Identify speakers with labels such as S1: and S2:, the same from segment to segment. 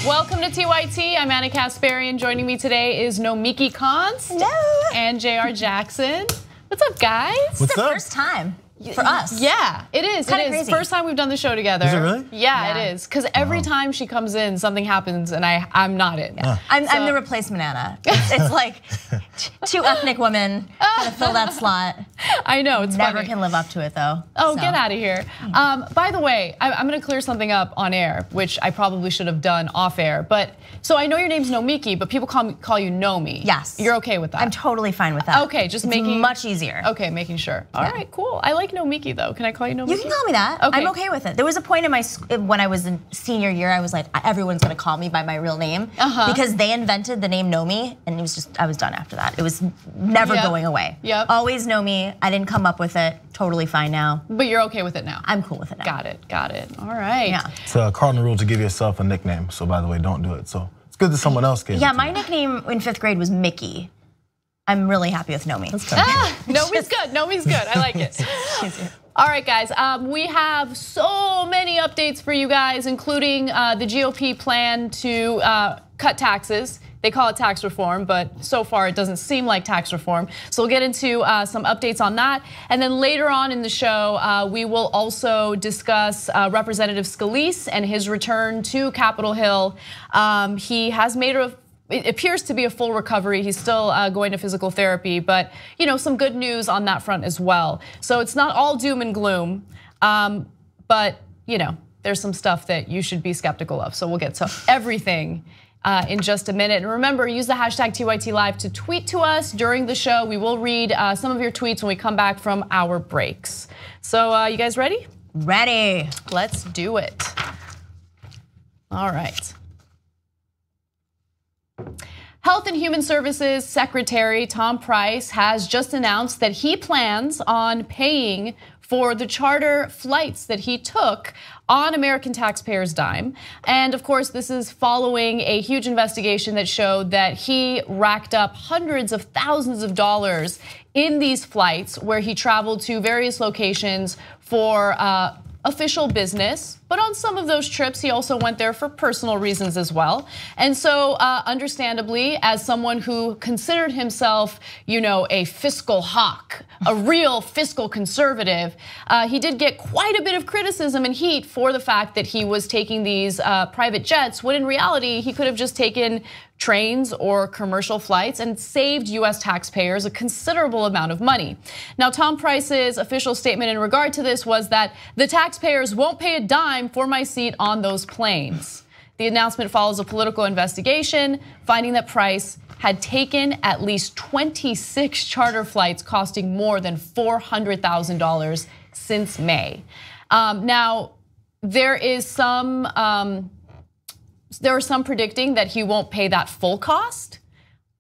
S1: Welcome to TYT. I'm Anna Kasparian. Joining me today is Nomiki Konst.
S2: Hello.
S1: And JR Jackson. What's up, guys?
S2: This is the first time for us.
S1: Yeah, it is.
S2: It is.
S1: Crazy. First time we've done the show together.
S3: Is it really?
S1: Yeah, it is. Because every time she comes in, something happens and I'm not in.
S2: Yeah. I'm the replacement Anna. It's like two ethnic women to fill that slot.
S1: I know, it's
S2: Never
S1: funny.
S2: Can live up to it though.
S1: Oh, so. Get out of here. By the way, I'm gonna clear something up on air, which I probably should have done off air. But so I know your name's Nomiki, but people call you Nomi.
S2: Yes.
S1: You're okay with that?
S2: I'm totally fine with that.
S1: Okay, just
S2: it's
S1: making
S2: much easier.
S1: Okay, making sure. All right, cool. I like Nomiki though. Can I call you Nomiki?
S2: You can call me that.
S1: Okay.
S2: I'm okay with it. There was a point in when I was in senior year, I was like, everyone's gonna call me by my real name because they invented the name Nomi, and it was just I was done after that. It was never going away.
S1: Yep.
S2: Always Nomi. I didn't come up with it. Totally fine now.
S1: But you're okay with it now?
S2: I'm cool with it now.
S1: Got it. Got it. All right.
S2: Yeah.
S3: It's a cardinal rule to give yourself a nickname. So by the way, don't do it. So it's good that someone else gave it.
S2: Yeah, my nickname in 5th grade was Mickey. I'm really happy with Nomi.
S1: Nomi's good. Nomi's good. I like it. All right, guys. We have so many updates for you guys, including the GOP plan to cut taxes. They call it tax reform, but so far it doesn't seem like tax reform. So we'll get into some updates on that. And then later on in the show, we will also discuss Representative Scalise and his return to Capitol Hill. He has made it appears to be a full recovery. He's still going to physical therapy, but some good news on that front as well. So it's not all doom and gloom, but there's some stuff that you should be skeptical of. So we'll get to everything in just a minute. And remember, use the hashtag TYT Live to tweet to us during the show. We will read some of your tweets when we come back from our breaks. So you guys ready?
S2: Ready.
S1: Let's do it. All right. Health and Human Services Secretary Tom Price has just announced that he plans on paying for the charter flights that he took on American taxpayers' dime. And of course, this is following a huge investigation that showed that he racked up hundreds of thousands of dollars in these flights where he traveled to various locations for official business, but on some of those trips, he also went there for personal reasons as well. And so understandably, as someone who considered himself, a fiscal hawk, a real fiscal conservative, he did get quite a bit of criticism and heat for the fact that he was taking these private jets, when in reality, he could have just taken trains or commercial flights and saved US taxpayers a considerable amount of money. Now, Tom Price's official statement in regard to this was that the taxpayers won't pay a dime for my seat on those planes. The announcement follows a political investigation finding that Price had taken at least 26 charter flights costing more than $400,000 since May. Now, there are some predicting that he won't pay that full cost.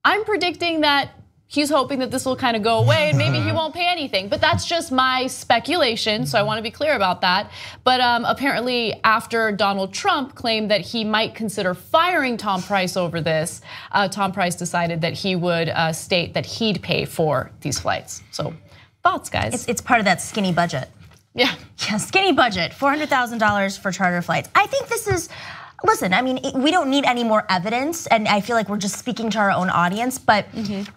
S1: I'm predicting that he's hoping that this will kind of go away and maybe he won't pay anything. But that's just my speculation, so I want to be clear about that. But apparently after Donald Trump claimed that he might consider firing Tom Price over this, Tom Price decided that he would state that he'd pay for these flights. So thoughts, guys?
S2: It's part of that skinny budget.
S1: Yeah,
S2: skinny budget, $400,000 for charter flights. I think this is, listen, I mean, we don't need any more evidence, and I feel like we're just speaking to our own audience, but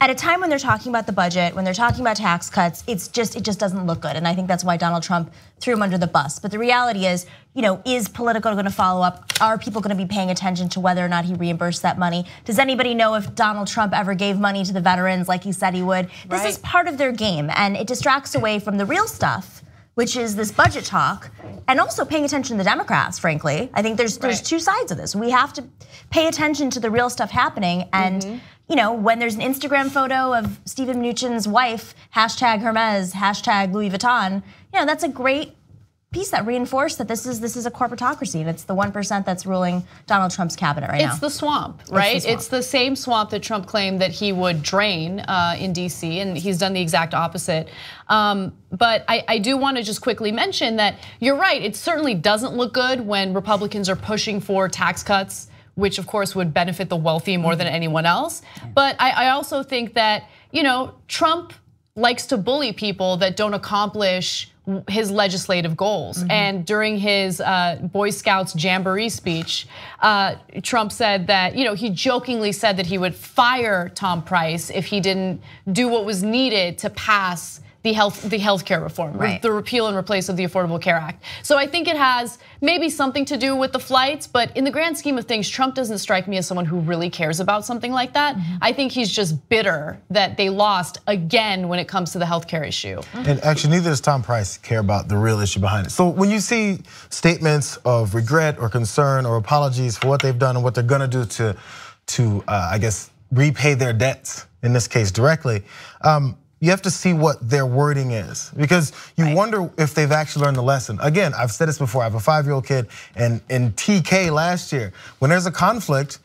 S2: at a time when they're talking about the budget, when they're talking about tax cuts, it just doesn't look good, and I think that's why Donald Trump threw him under the bus. But the reality is Politico gonna follow up? Are people gonna be paying attention to whether or not he reimbursed that money? Does anybody know if Donald Trump ever gave money to the veterans like he said he would? This is part of their game, and it distracts away from the real stuff, which is this budget talk, and also paying attention to the Democrats, frankly. I think there's two sides of this. We have to pay attention to the real stuff happening, and when there's an Instagram photo of Stephen Mnuchin's wife, hashtag Hermes, hashtag Louis Vuitton, that's a great piece that reinforced that this is a corporatocracy, and it's the 1% that's ruling Donald Trump's cabinet right now.
S1: It's the swamp, right? It's the same swamp that Trump claimed that he would drain in DC, and he's done the exact opposite. But I do want to just quickly mention that you're right, it certainly doesn't look good when Republicans are pushing for tax cuts, which of course would benefit the wealthy more than anyone else. But I also think that, Trump likes to bully people that don't accomplish his legislative goals. And during his Boy Scouts Jamboree speech, Trump said that, he jokingly said that he would fire Tom Price if he didn't do what was needed to pass the healthcare reform,
S2: right.
S1: The repeal and replace of the Affordable Care Act. So I think it has maybe something to do with the flights, but in the grand scheme of things, Trump doesn't strike me as someone who really cares about something like that. I think he's just bitter that they lost again when it comes to the healthcare issue.
S3: And actually, neither does Tom Price care about the real issue behind it. So when you see statements of regret or concern or apologies for what they've done and what they're gonna do to I guess, repay their debts, in this case directly, you have to see what their wording is, because you wonder if they've actually learned the lesson. Again, I've said this before, I have a 5-year-old kid, and in TK last year, when there's a conflict,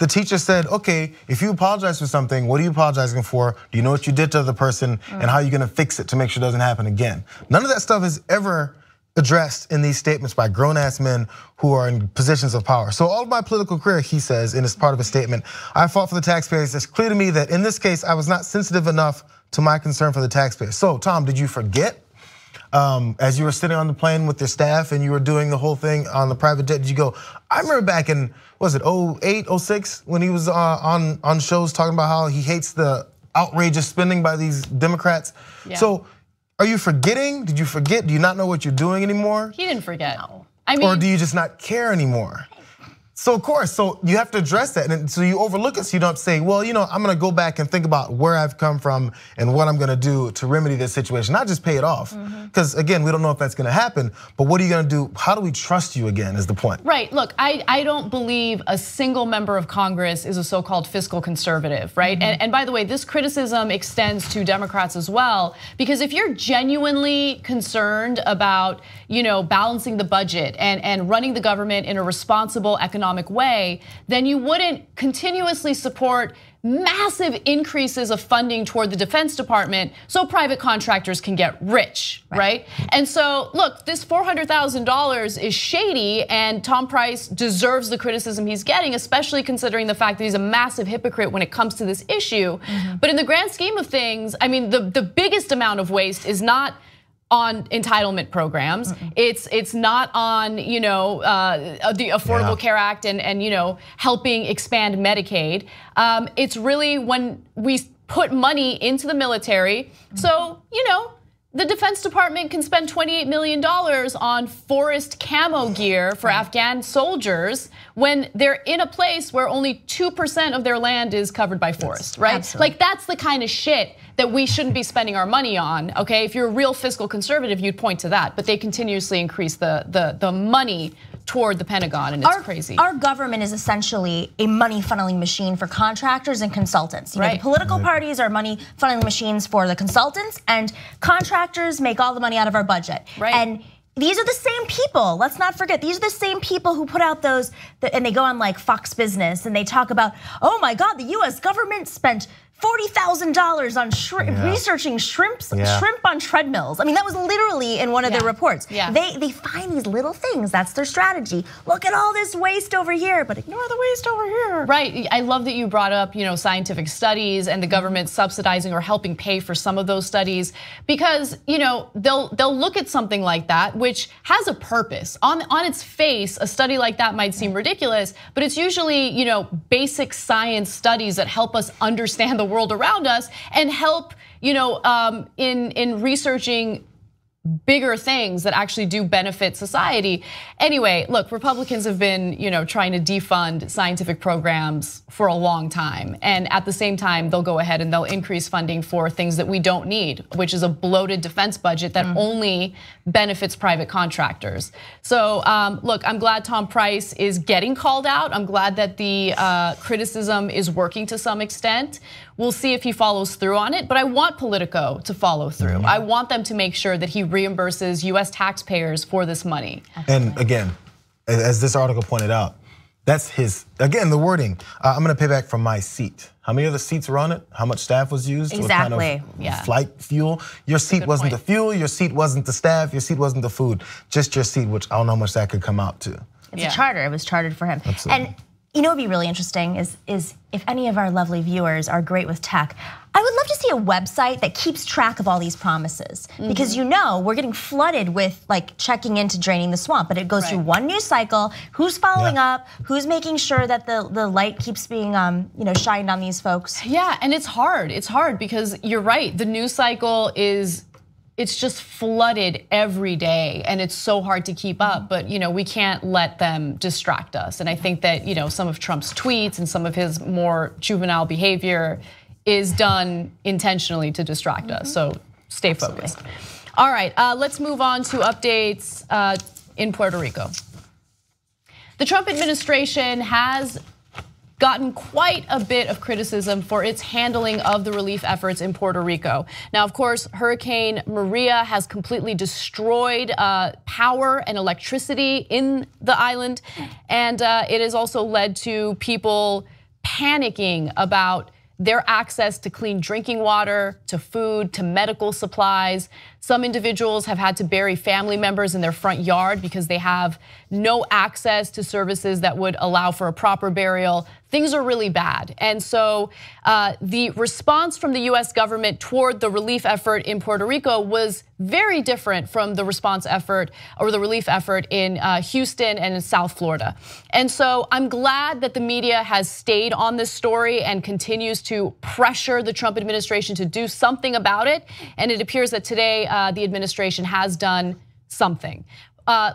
S3: the teacher said, okay, if you apologize for something, what are you apologizing for? Do you know what you did to the person, and how are you gonna fix it to make sure it doesn't happen again? None of that stuff is ever addressed in these statements by grown-ass men who are in positions of power. So all of my political career, he says, in this part of his statement, I fought for the taxpayers. It's clear to me that in this case, I was not sensitive enough to my concern for the taxpayers. So Tom, did you forget as you were sitting on the plane with your staff and you were doing the whole thing on the private jet, did you go, I remember back in, was it 08, 06, when he was on shows talking about how he hates the outrageous spending by these Democrats.
S1: Yeah.
S3: So are you forgetting? Did you forget? Do you not know what you're doing anymore?
S1: He didn't forget.
S2: No.
S1: I mean,
S3: or do you just not care anymore? So of course, so you have to address that, and so you overlook it. So you don't say, well, I'm gonna go back and think about where I've come from and what I'm gonna do to remedy this situation, not just pay it off. Because again, we don't know if that's gonna happen. But what are you gonna do? How do we trust you again? Is the point?
S1: Right. Look, I don't believe a single member of Congress is a so-called fiscal conservative, right? And by the way, this criticism extends to Democrats as well, because if you're genuinely concerned about, balancing the budget and running the government in a responsible economic way, then you wouldn't continuously support massive increases of funding toward the Defense Department so private contractors can get rich, right? And so, look, this $400,000 is shady, and Tom Price deserves the criticism he's getting, especially considering the fact that he's a massive hypocrite when it comes to this issue. But in the grand scheme of things, I mean, the biggest amount of waste is not on entitlement programs. It's not on the Affordable Care Act and helping expand Medicaid. It's really when we put money into the military. So the Defense Department can spend $28 million on forest camo gear for Afghan soldiers when they're in a place where only 2% of their land is covered by forest, right?
S2: Absolutely.
S1: Like that's the kind of shit that we shouldn't be spending our money on, okay? If you're a real fiscal conservative, you'd point to that, but they continuously increase the money toward the Pentagon, and it's crazy.
S2: Our government is essentially a money funneling machine for contractors and consultants. The political parties are money funneling machines for the consultants, and contractors make all the money out of our budget. And these are the same people, let's not forget, these are the same people who put out those, and they go on like Fox Business and they talk about, oh my God, the US government spent $40,000 on researching shrimp on treadmills. I mean, that was literally in one of their reports. They find these little things, that's their strategy. Look at all this waste over here, but ignore the waste over here.
S1: Right, I love that you brought up scientific studies and the government subsidizing or helping pay for some of those studies, because they'll look at something like that, which has a purpose. On its face, a study like that might seem ridiculous, but it's usually basic science studies that help us understand the world around us and help in researching bigger things that actually do benefit society. Anyway, look, Republicans have been, trying to defund scientific programs for a long time. And at the same time, they'll go ahead and they'll increase funding for things that we don't need, which is a bloated defense budget that only benefits private contractors. So look, I'm glad Tom Price is getting called out. I'm glad that the criticism is working to some extent. We'll see if he follows through on it, but I want Politico to follow through. I want them to make sure that he reimburses US taxpayers for this money.
S3: And again, as this article pointed out, that's again, the wording. I'm gonna pay back from my seat. How many other seats were on it? How much staff was used?
S2: Exactly.
S3: What kind of flight fuel? Your seat wasn't the fuel, your seat wasn't the staff, your seat wasn't the food. Just your seat, which I don't know how much that could come out to.
S2: It's a charter, it was chartered for him.
S3: Absolutely.
S2: And You know, what'd be really interesting is if any of our lovely viewers are great with tech, I would love to see a website that keeps track of all these promises, because you know we're getting flooded with like checking into draining the swamp, but it goes through one news cycle. Who's following up? Who's making sure that the light keeps being shined on these folks?
S1: Yeah, and it's hard. It's hard because you're right. The news cycle it's just flooded every day, and it's so hard to keep up. But we can't let them distract us. And I think that some of Trump's tweets and some of his more juvenile behavior is done intentionally to distract us. So stay focused. All right, let's move on to updates in Puerto Rico. The Trump administration has gotten quite a bit of criticism for its handling of the relief efforts in Puerto Rico. Now, of course, Hurricane Maria has completely destroyed power and electricity in the island, and it has also led to people panicking about their access to clean drinking water, to food, to medical supplies. Some individuals have had to bury family members in their front yard because they have no access to services that would allow for a proper burial. Things are really bad. And so the response from the US government toward the relief effort in Puerto Rico was very different from the response effort or the relief effort in Houston and in South Florida. And so I'm glad that the media has stayed on this story and continues to pressure the Trump administration to do something about it. And it appears that today the administration has done something.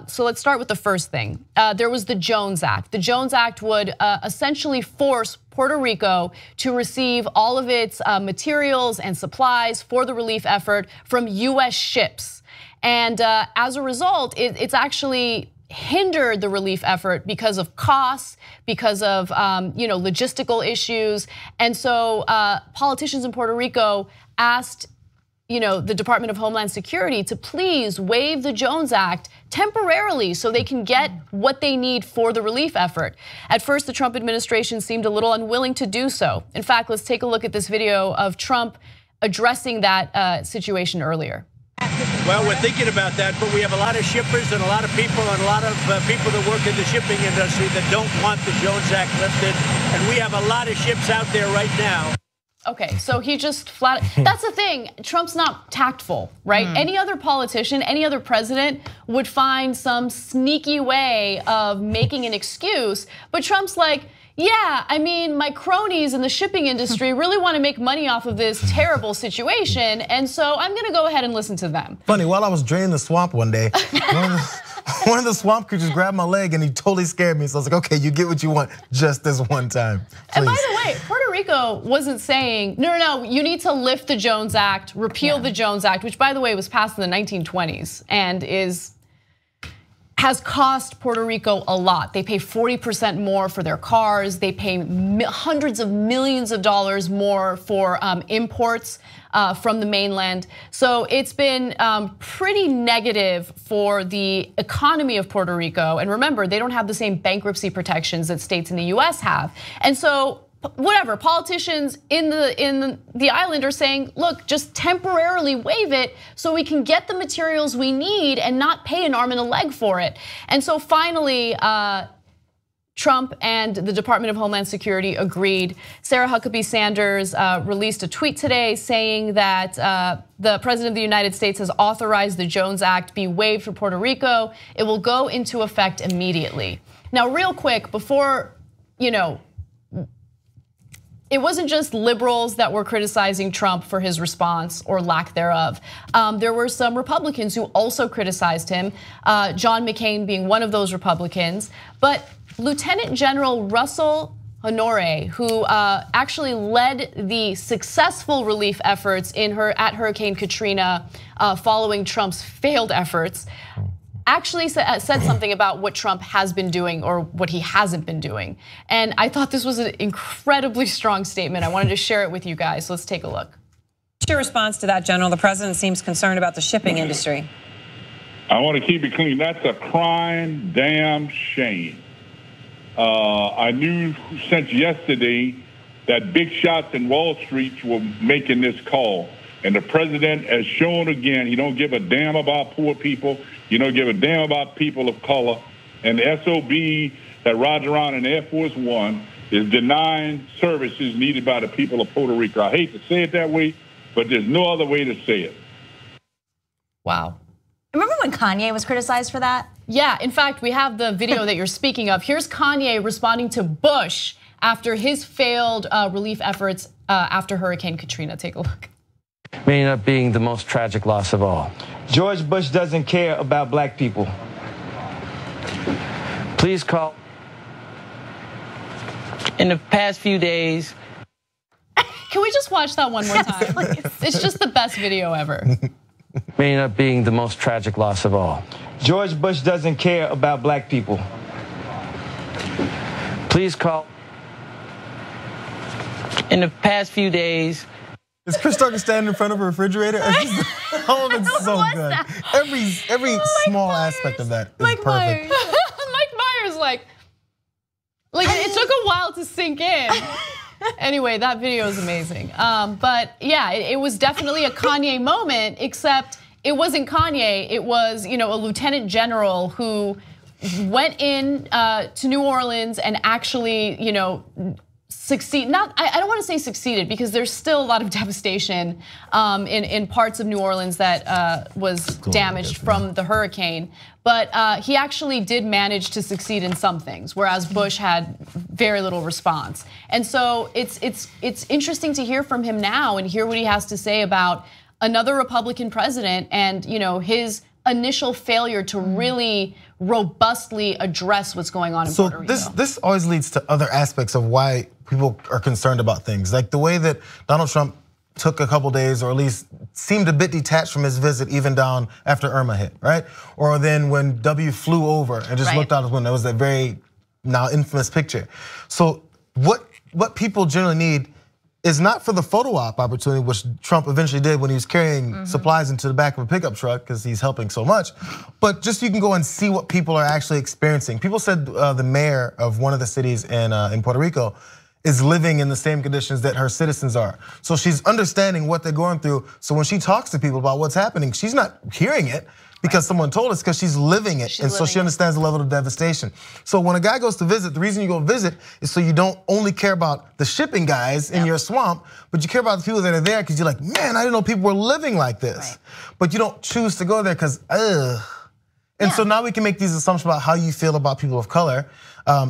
S1: So let's start with the first thing. There was the Jones Act. The Jones Act would essentially force Puerto Rico to receive all of its materials and supplies for the relief effort from US ships. And as a result, it's actually hindered the relief effort because of costs, because of logistical issues. And so politicians in Puerto Rico asked the Department of Homeland Security to please waive the Jones Act temporarily so they can get what they need for the relief effort. At first, the Trump administration seemed a little unwilling to do so. In fact, let's take a look at this video of Trump addressing that situation earlier.
S4: Well, we're thinking about that, but we have a lot of shippers and a lot of people people that work in the shipping industry that don't want the Jones Act lifted, and we have a lot of ships out there right now.
S1: Okay, so he just that's the thing, Trump's not tactful, right? Any other politician, any other president would find some sneaky way of making an excuse, but Trump's like, yeah, I mean, my cronies in the shipping industry really want to make money off of this terrible situation, and so I'm gonna go ahead and listen to them.
S3: Funny, while I was draining the swamp one day, one of the swamp creatures grabbed my leg and he totally scared me. So I was like, okay, you get what you want just this one time, please.
S1: And by the way, Puerto Rico wasn't saying, no, you need to lift the Jones Act, repeal the Jones Act, which by the way was passed in the 1920s and has cost Puerto Rico a lot. They pay 40% more for their cars. They pay hundreds of millions of dollars more for imports from the mainland. So it's been pretty negative for the economy of Puerto Rico. And remember, they don't have the same bankruptcy protections that states in the US have. And so whatever, politicians in the island are saying, look, just temporarily waive it so we can get the materials we need and not pay an arm and a leg for it. And so finally, Trump and the Department of Homeland Security agreed. Sarah Huckabee Sanders released a tweet today saying that the President of the United States has authorized the Jones Act be waived for Puerto Rico. It will go into effect immediately. Now, real quick, before, it wasn't just liberals that were criticizing Trump for his response or lack thereof. There were some Republicans who also criticized him, John McCain being one of those Republicans. But Lieutenant General Russell Honore, who actually led the successful relief efforts at Hurricane Katrina following Trump's failed efforts, actually said something about what Trump has been doing or what he hasn't been doing. And I thought this was an incredibly strong statement. I wanted to share it with you guys. Let's take a look.
S5: What's your response to that, General? The president seems concerned about the shipping industry.
S6: I want to keep it clean. That's a crying damn shame. I knew since yesterday that big shots in Wall Street were making this call. And the president has shown again, he don't give a damn about poor people. He don't give a damn about people of color. And the SOB that rides around in Air Force One is denying services needed by the people of Puerto Rico. I hate to say it that way, but there's no other way to say it.
S1: Wow.
S2: Remember when Kanye was criticized for that?
S1: Yeah, in fact, we have the video that you're speaking of. Here's Kanye responding to Bush after his failed relief efforts after Hurricane Katrina. Take a look.
S7: May end up being the most tragic loss of all.
S8: George Bush doesn't care about black people.
S7: Please call.
S9: In the past few days.
S1: Can we just watch that one more time? It's just the best video ever.
S7: May end up being the most tragic loss of all.
S8: George Bush doesn't care about black people.
S7: Please call.
S9: In the past few days.
S3: Is Chris Tucker standing in front of a refrigerator? All of it's so good. Every small aspect of that is perfect.
S1: Mike Myers, like it took a while to sink in. Anyway, that video is amazing. But yeah, it was definitely a Kanye moment, except it wasn't Kanye. It was, a lieutenant general who went in to New Orleans and actually, succeed. I don't want to say succeeded, because there's still a lot of devastation in parts of New Orleans that was damaged from the hurricane. But he actually did manage to succeed in some things, whereas Bush had very little response. And so it's interesting to hear from him now and hear what he has to say about another Republican president and his initial failure to really robustly address what's going on in Puerto Rico.
S3: This always leads to other aspects of why people are concerned about things, like the way that Donald Trump took a couple days, or at least seemed a bit detached from his visit, even down after Irma hit, right? Or then when W flew over and just looked out his window, it was that very now infamous picture. So what people generally need is not for the photo op opportunity, which Trump eventually did when he was carrying supplies into the back of a pickup truck because he's helping so much, but just you can go and see what people are actually experiencing. People said the mayor of one of the cities in Puerto Rico is living in the same conditions that her citizens are. So she's understanding what they're going through. So when she talks to people about what's happening, she's not hearing it because someone told us, because she's living it. And so she understands the level of devastation. So when a guy goes to visit, the reason you go visit is so you don't only care about the shipping guys in your swamp, but you care about the people that are there because you're like, man, I didn't know people were living like this. But you don't choose to go there because, ugh. And so now we can make these assumptions about how you feel about people of color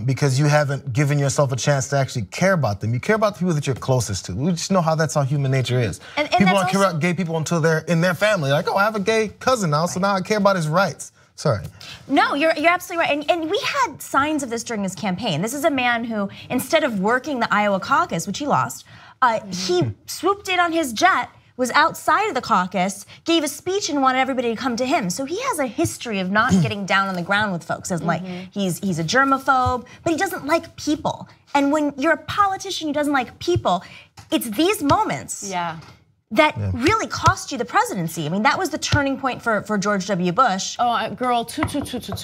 S3: because you haven't given yourself a chance to actually care about them. You care about the people that you're closest to. We just know how that's how human nature is. And people don't care about gay people until they're in their family. Like, oh, I have a gay cousin now, so now I care about his rights. Sorry.
S2: No, you're absolutely right. And we had signs of this during his campaign. This is a man who, instead of working the Iowa caucus, which he lost, he swooped in on his jet, was outside of the caucus, gave a speech and wanted everybody to come to him. So he has a history of not getting down on the ground with folks. As like he's a germaphobe, but he doesn't like people. And when you're a politician who doesn't like people, it's these moments that really cost you the presidency. I mean, that was the turning point for George W. Bush.
S1: Oh, girl,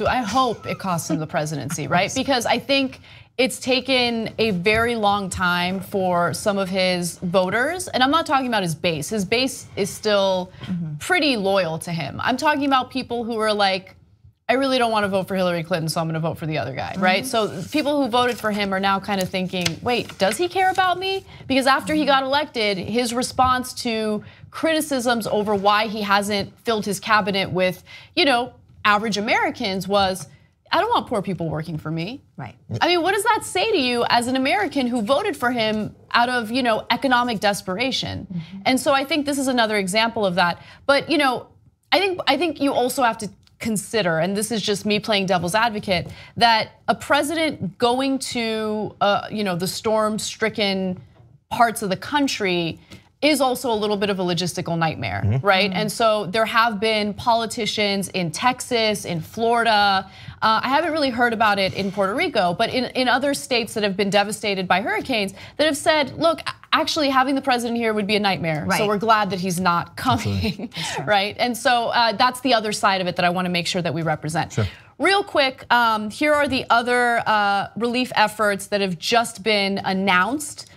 S1: I hope it costs him the presidency, right? Because I think it's taken a very long time for some of his voters, and I'm not talking about his base. His base is still pretty loyal to him. I'm talking about people who are like, I really don't want to vote for Hillary Clinton, so I'm gonna vote for the other guy, right? So people who voted for him are now kind of thinking, wait, does he care about me? Because after he got elected, his response to criticisms over why he hasn't filled his cabinet with, average Americans was, I don't want poor people working for me.
S2: Right.
S1: I mean, what does that say to you as an American who voted for him out of, economic desperation? And so I think this is another example of that. But, I think you also have to consider, and this is just me playing devil's advocate, that a president going to, the storm-stricken parts of the country is also a little bit of a logistical nightmare, right? And so there have been politicians in Texas, in Florida. I haven't really heard about it in Puerto Rico, but in other states that have been devastated by hurricanes that have said, look, actually having the president here would be a nightmare. Right. So we're glad that he's not coming, right? And so that's the other side of it that I wanna make sure that we represent.
S3: Sure.
S1: Real quick, here are the other relief efforts that have just been announced.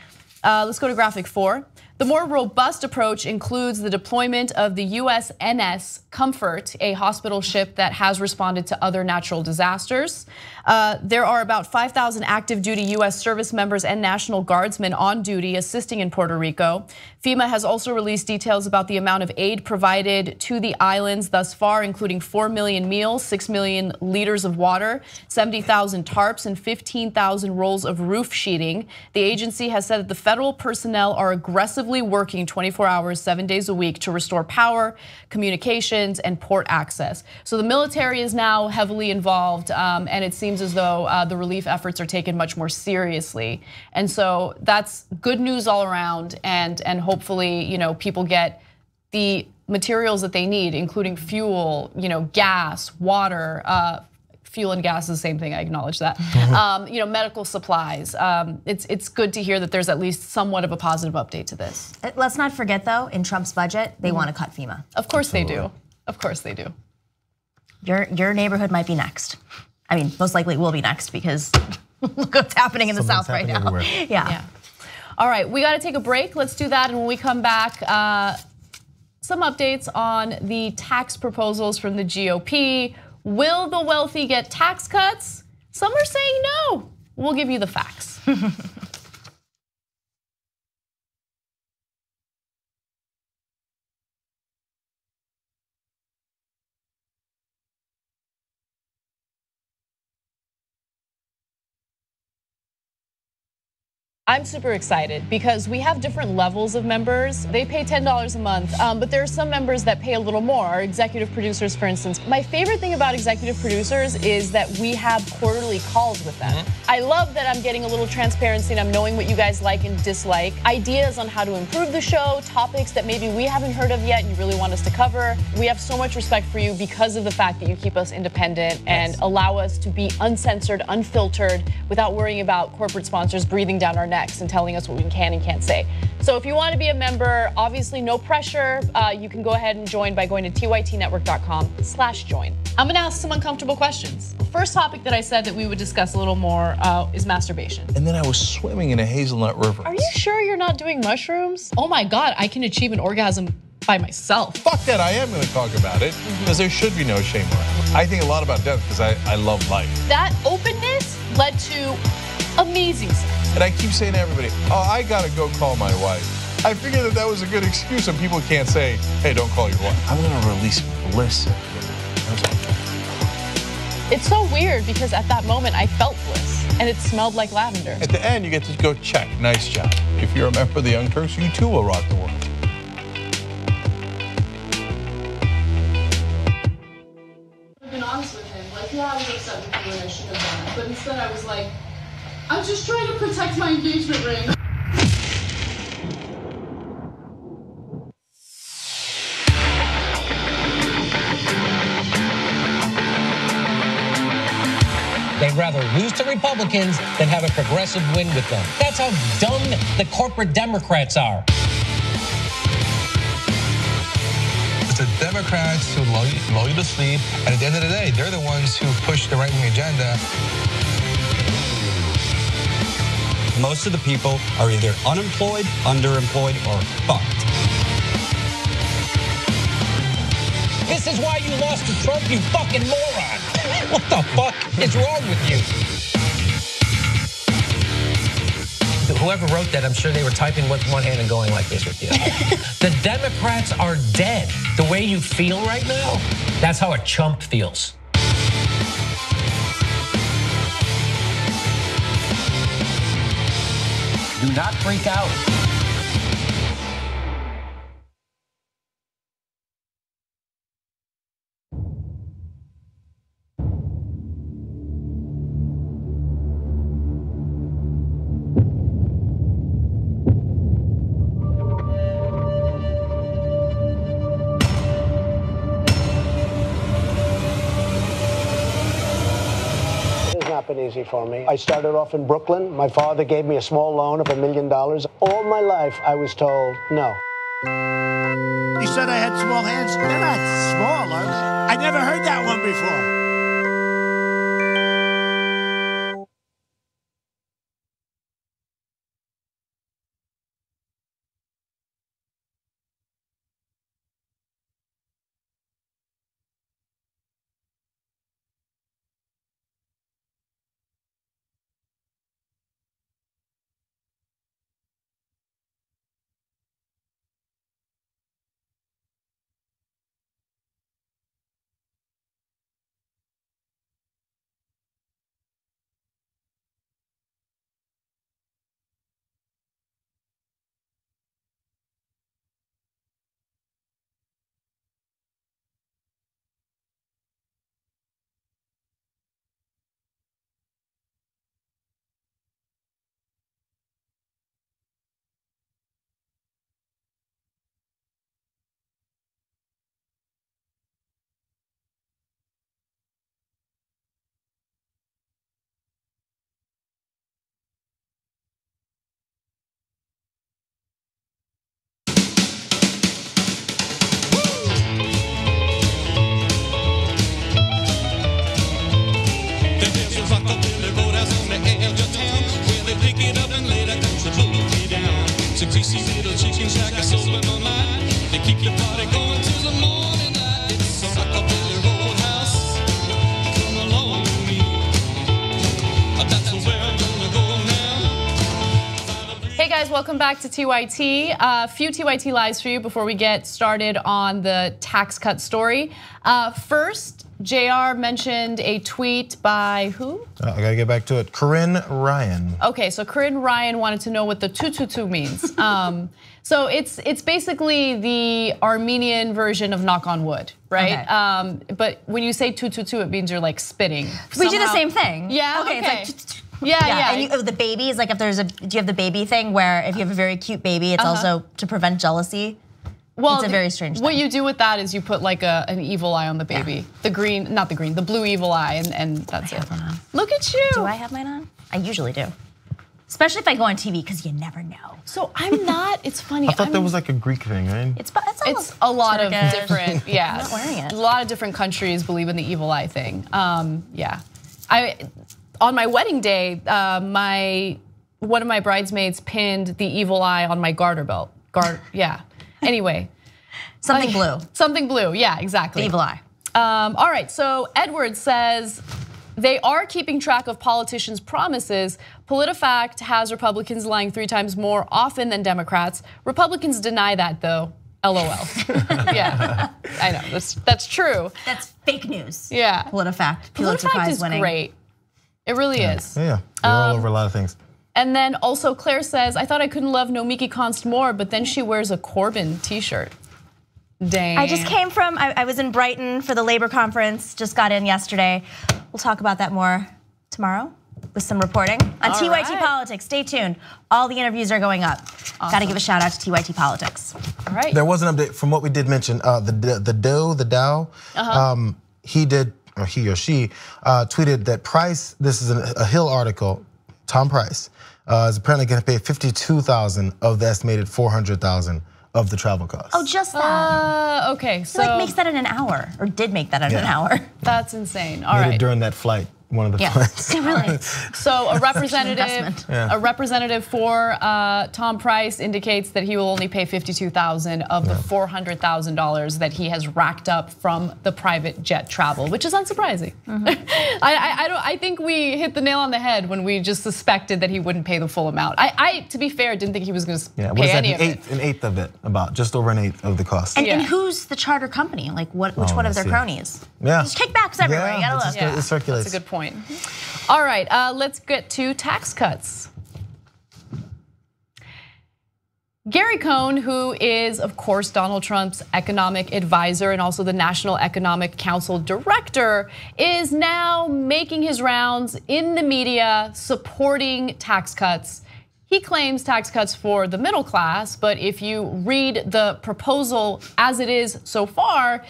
S1: Let's go to graphic 4. The more robust approach includes the deployment of the USNS Comfort, a hospital ship that has responded to other natural disasters. There are about 5,000 active duty US service members and National Guardsmen on duty assisting in Puerto Rico. FEMA has also released details about the amount of aid provided to the islands thus far, including 4 million meals, 6 million liters of water, 70,000 tarps, and 15,000 rolls of roof sheeting. The agency has said that the federal personnel are aggressively working 24 hours, 7 days a week to restore power, communications, and port access. So the military is now heavily involved, and it seems as though the relief efforts are taken much more seriously. And so that's good news all around, and hopefully, people get the materials that they need, including fuel, gas, water. Fuel and gas is the same thing, I acknowledge that. Medical supplies. It's good to hear that there's at least somewhat of a positive update to this.
S2: Let's not forget though, in Trump's budget, they want to cut FEMA.
S1: Of course they do. Of course they do.
S2: Your neighborhood might be next. I mean, most likely it will be next because look what's happening in the South right now.
S3: Everywhere.
S2: Yeah.
S1: All right, we got to take a break. Let's do that, and when we come back, some updates on the tax proposals from the GOP. Will the wealthy get tax cuts? Some are saying no. We'll give you the facts. I'm super excited because we have different levels of members. They pay $10 a month, but there are some members that pay a little more. Our executive producers, for instance. My favorite thing about executive producers is that we have quarterly calls with them. I love that I'm getting a little transparency and I'm knowing what you guys like and dislike. Ideas on how to improve the show, topics that maybe we haven't heard of yet and you really want us to cover. We have so much respect for you because of the fact that you keep us independent and allow us to be uncensored, unfiltered, without worrying about corporate sponsors breathing down our necks and telling us what we can and can't say. So if you want to be a member, obviously no pressure. You can go ahead and join by going to tytnetwork.com/join. I'm gonna ask some uncomfortable questions. The first topic that I said that we would discuss a little more is masturbation.
S10: And then I was swimming in a hazelnut river.
S1: Are you sure you're not doing mushrooms? Oh my God, I can achieve an orgasm by myself.
S10: Fuck that, I am gonna talk about it because there should be no shame around. I think a lot about death because I love life.
S1: That openness led to amazing sex.
S10: And I keep saying to everybody, oh, I gotta go call my wife. I figured that was a good excuse and people can't say, hey, don't call your wife. I'm gonna release bliss.
S1: It's so weird because at that moment I felt bliss and it smelled like lavender.
S10: At the end, you get to go check, nice job. If you're a member of the Young Turks, you too will rock the world.
S1: I've been honest with him, like, yeah, I was upset with you and I shouldn't have done it, but instead I was like, I'm just trying to protect my engagement ring.
S11: They'd rather lose to Republicans than have a progressive win with them. That's how dumb the corporate Democrats are.
S12: It's the Democrats who lull you to sleep, and at the end of the day, they're the ones who push the right-wing agenda.
S13: Most of the people are either unemployed, underemployed, or fucked.
S11: This is why you lost to Trump, you fucking moron. What the fuck is wrong with you? Whoever wrote that, I'm sure they were typing with one hand and going like this with you. The Democrats are dead. The way you feel right now, that's how a chump feels. Do not freak out.
S14: Been easy for me. I started off in Brooklyn. My father gave me a small loan of $1 million. All my life, I was told no.
S4: You said I had small hands. They're not small. I never heard that one before.
S15: It's a greasy little chicken shack, I sold in my mind. They keep the party going till the morning light. It's a rockabilly roadhouse. Come along with me. That's where I'm gonna go now.
S1: Hey guys, welcome back to TYT. A few TYT lives for you before we get started on the tax cut story. First, JR mentioned a tweet by who?
S3: I gotta get back to it. Corinne Ryan.
S1: Okay, so Corinne Ryan wanted to know what the 222 means. So it's basically the Armenian version of knock on wood, right? Okay. But when you say 222, it means you're like spitting.
S2: We do the same thing.
S1: Yeah.
S2: Okay.
S1: Okay.
S2: It's like,
S1: yeah.
S2: And the baby is like, if there's do you have the baby thing where if you have a very cute baby, it's also to prevent jealousy? Well, it's a very strange thing.
S1: What you do with that is you put like an evil eye on the baby. The green, not the green, the blue evil eye, and that's it. Look at you.
S2: Do I have mine on? I usually do. Especially if I go on TV, because you never know.
S1: So I'm not, it's funny.
S3: I thought that was like a Greek thing, right?
S1: It's a lot of different,
S2: I'm not wearing it.
S1: A lot of different countries believe in the evil eye thing. Yeah. On my wedding day, one of my bridesmaids pinned the evil eye on my garter belt. Yeah. Anyway.
S2: Something blue.
S1: Something blue, yeah, exactly.
S2: The evil eye.
S1: All right, so Edward says, they are keeping track of politicians' promises. PolitiFact has Republicans lying 3 times more often than Democrats. Republicans deny that though, LOL. Yeah, I know, that's true.
S2: That's fake news.
S1: Yeah.
S2: PolitiFact.
S1: PolitiFact is great. It really is.
S3: Yeah, they're all over a lot of things.
S1: And then also Claire says, I thought I couldn't love Nomiki Konst more, but then she wears a Corbyn t-shirt. Dang.
S2: I just came from, I was in Brighton for the Labor Conference, just got in yesterday. We'll talk about that more tomorrow with some reporting on TYT Politics. Stay tuned. All the interviews are going up. Got to give a shout out to TYT Politics.
S1: All right.
S3: There was an update from what we did mention, the Dow, he did, or he or she, tweeted that Price, this is a Hill article, Tom Price, is apparently going to pay $52,000 of the estimated $400,000 of the travel costs.
S2: Oh, just that.
S1: Okay, so
S2: like makes that in an hour, or did make that in an hour.
S1: That's insane. All
S3: Made
S1: right.
S3: it during that flight, one of the flights.
S2: Really.
S1: So a representative for Tom Price indicates that he will only pay $52,000 of the $400,000 that he has racked up from the private jet travel, which is unsurprising. I think we hit the nail on the head when we just suspected that he wouldn't pay the full amount. I, to be fair, didn't think he was going to pay any of it.
S3: An eighth of it, about just over an eighth of the cost.
S2: And who's the charter company? Like which one of their cronies?
S3: Yeah.
S2: There's kickbacks everywhere. You gotta look.
S3: It circulates.
S1: That's a good point. All right, let's get to tax cuts. Gary Cohn, who is, of course, Donald Trump's economic advisor and also the National Economic Council director, is now making his rounds in the media supporting tax cuts. He claims tax cuts for the middle class, but if you read the proposal as it is so far,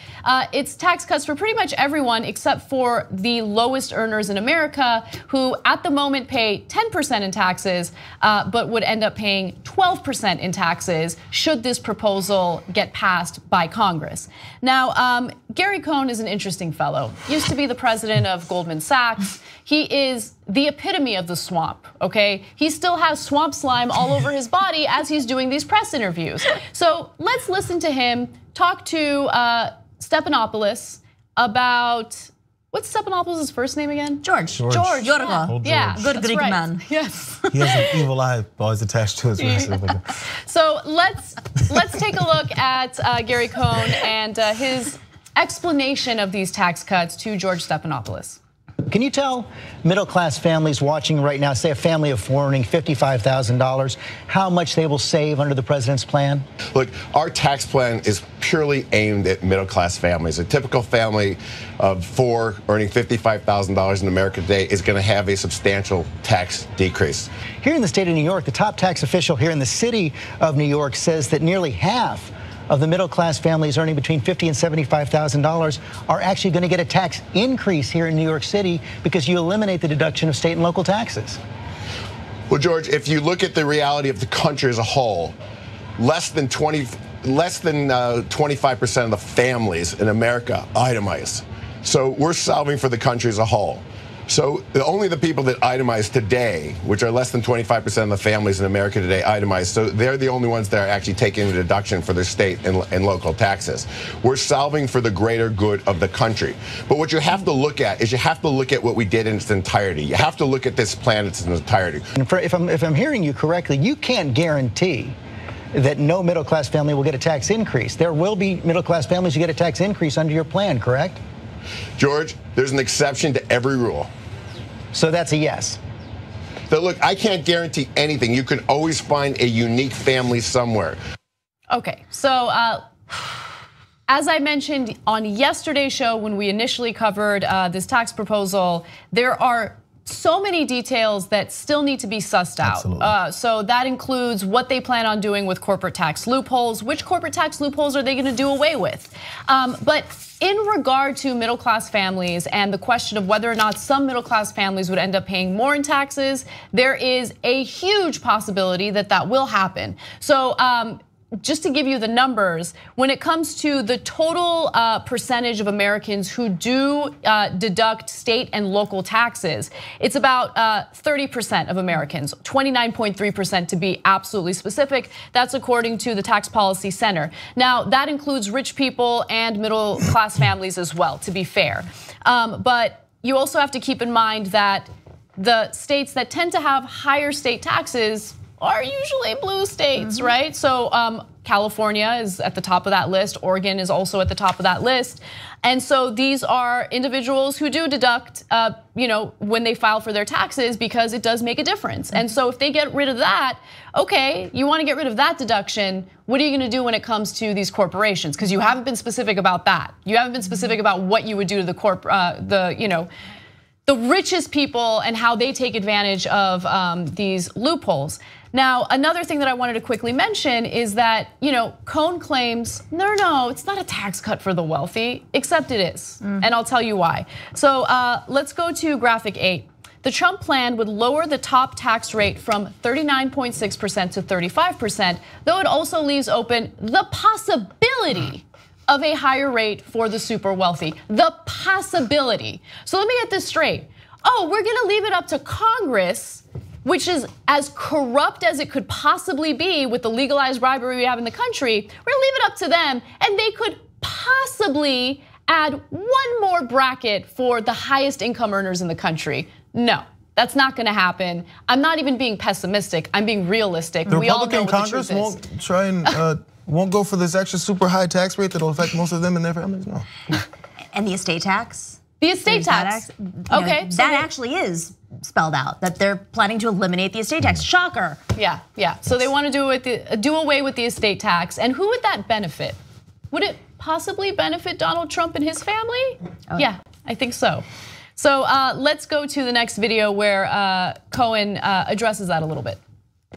S1: it's tax cuts for pretty much everyone except for the lowest earners in America, who at the moment pay 10% in taxes, but would end up paying 12% in taxes should this proposal get passed by Congress. Now, Gary Cohn is an interesting fellow. Used to be the president of Goldman Sachs. He is the epitome of the swamp, okay? He still has swamp slime all over his body as he's doing these press interviews. So let's listen to him talk to Stephanopoulos about, what's Stephanopoulos' first name again?
S2: George.
S1: Yorga. Yeah,
S2: good Greek man.
S1: Yes.
S3: He has an evil eye always attached to his face.
S1: So let's take a look at Gary Cohn and his explanation of these tax cuts to George Stephanopoulos.
S16: Can you tell middle-class families watching right now, say a family of 4 earning $55,000, how much they will save under the president's plan?
S17: Look, our tax plan is purely aimed at middle-class families. A typical family of 4 earning $55,000 in America today is going to have a substantial tax decrease.
S16: Here in the state of New York, the top tax official here in the city of New York says that nearly half of the middle-class families earning between $50,000 and $75,000 are actually going to get a tax increase here in New York City because you eliminate the deduction of state and local taxes.
S17: Well, George, if you look at the reality of the country as a whole, less than 25% of the families in America itemize. So we're solving for the country as a whole. So only the people that itemize today, which are less than 25% of the families in America today, itemize. So they're the only ones that are actually taking a deduction for their state and local taxes. We're solving for the greater good of the country. But what you have to look at is you have to look at what we did in its entirety. You have to look at this plan in its entirety.
S16: And if I'm hearing you correctly, you can't guarantee that no middle-class family will get a tax increase. There will be middle-class families who get a tax increase under your plan, correct?
S17: George, there's an exception to every rule.
S16: So that's a yes.
S17: So look, I can't guarantee anything. You can always find a unique family somewhere.
S1: Okay, so as I mentioned on yesterday's show when we initially covered this tax proposal, there are so many details that still need to be sussed out. So that includes what they plan on doing with corporate tax loopholes. Which corporate tax loopholes are they going to do away with? But in regard to middle class families and the question of whether or not some middle class families would end up paying more in taxes, there is a huge possibility that that will happen. So just to give you the numbers, when it comes to the total percentage of Americans who do deduct state and local taxes, it's about 30% of Americans, 29.3% to be absolutely specific. That's according to the Tax Policy Center. Now, that includes rich people and middle class families as well, to be fair. But you also have to keep in mind that the states that tend to have higher state taxes are usually blue states, right? So California is at the top of that list. Oregon is also at the top of that list. And so these are individuals who do deduct, when they file for their taxes because it does make a difference. And so if they get rid of that, okay, you want to get rid of that deduction. What are you going to do when it comes to these corporations? Because you haven't been specific about that. You haven't been specific about what you would do to the the richest people and how they take advantage of these loopholes. Now, another thing that I wanted to quickly mention is that, Cohn claims, no, it's not a tax cut for the wealthy, except it is. And I'll tell you why. So let's go to graphic 8. The Trump plan would lower the top tax rate from 39.6% to 35%, though it also leaves open the possibility of a higher rate for the super wealthy. The possibility. So let me get this straight. Oh, we're gonna leave it up to Congress, which is as corrupt as it could possibly be with the legalized bribery we have in the country. We're gonna leave it up to them, and they could possibly add one more bracket for the highest income earners in the country. No, that's not gonna happen. I'm not even being pessimistic, I'm being realistic.
S3: The
S1: we all know
S3: Republican
S1: what the
S3: Congress
S1: truth is.
S3: won't try and won't go for this extra super high tax rate that'll affect most of them and their families, no.
S2: And the estate tax?
S1: The estate tax. Okay,
S2: that actually is spelled out, that they're planning to eliminate the estate tax. Shocker.
S1: Yeah. So they want to do away with the estate tax. And who would that benefit? Would it possibly benefit Donald Trump and his family? Yeah, I think so. So let's go to the next video where Cohen addresses that a little bit.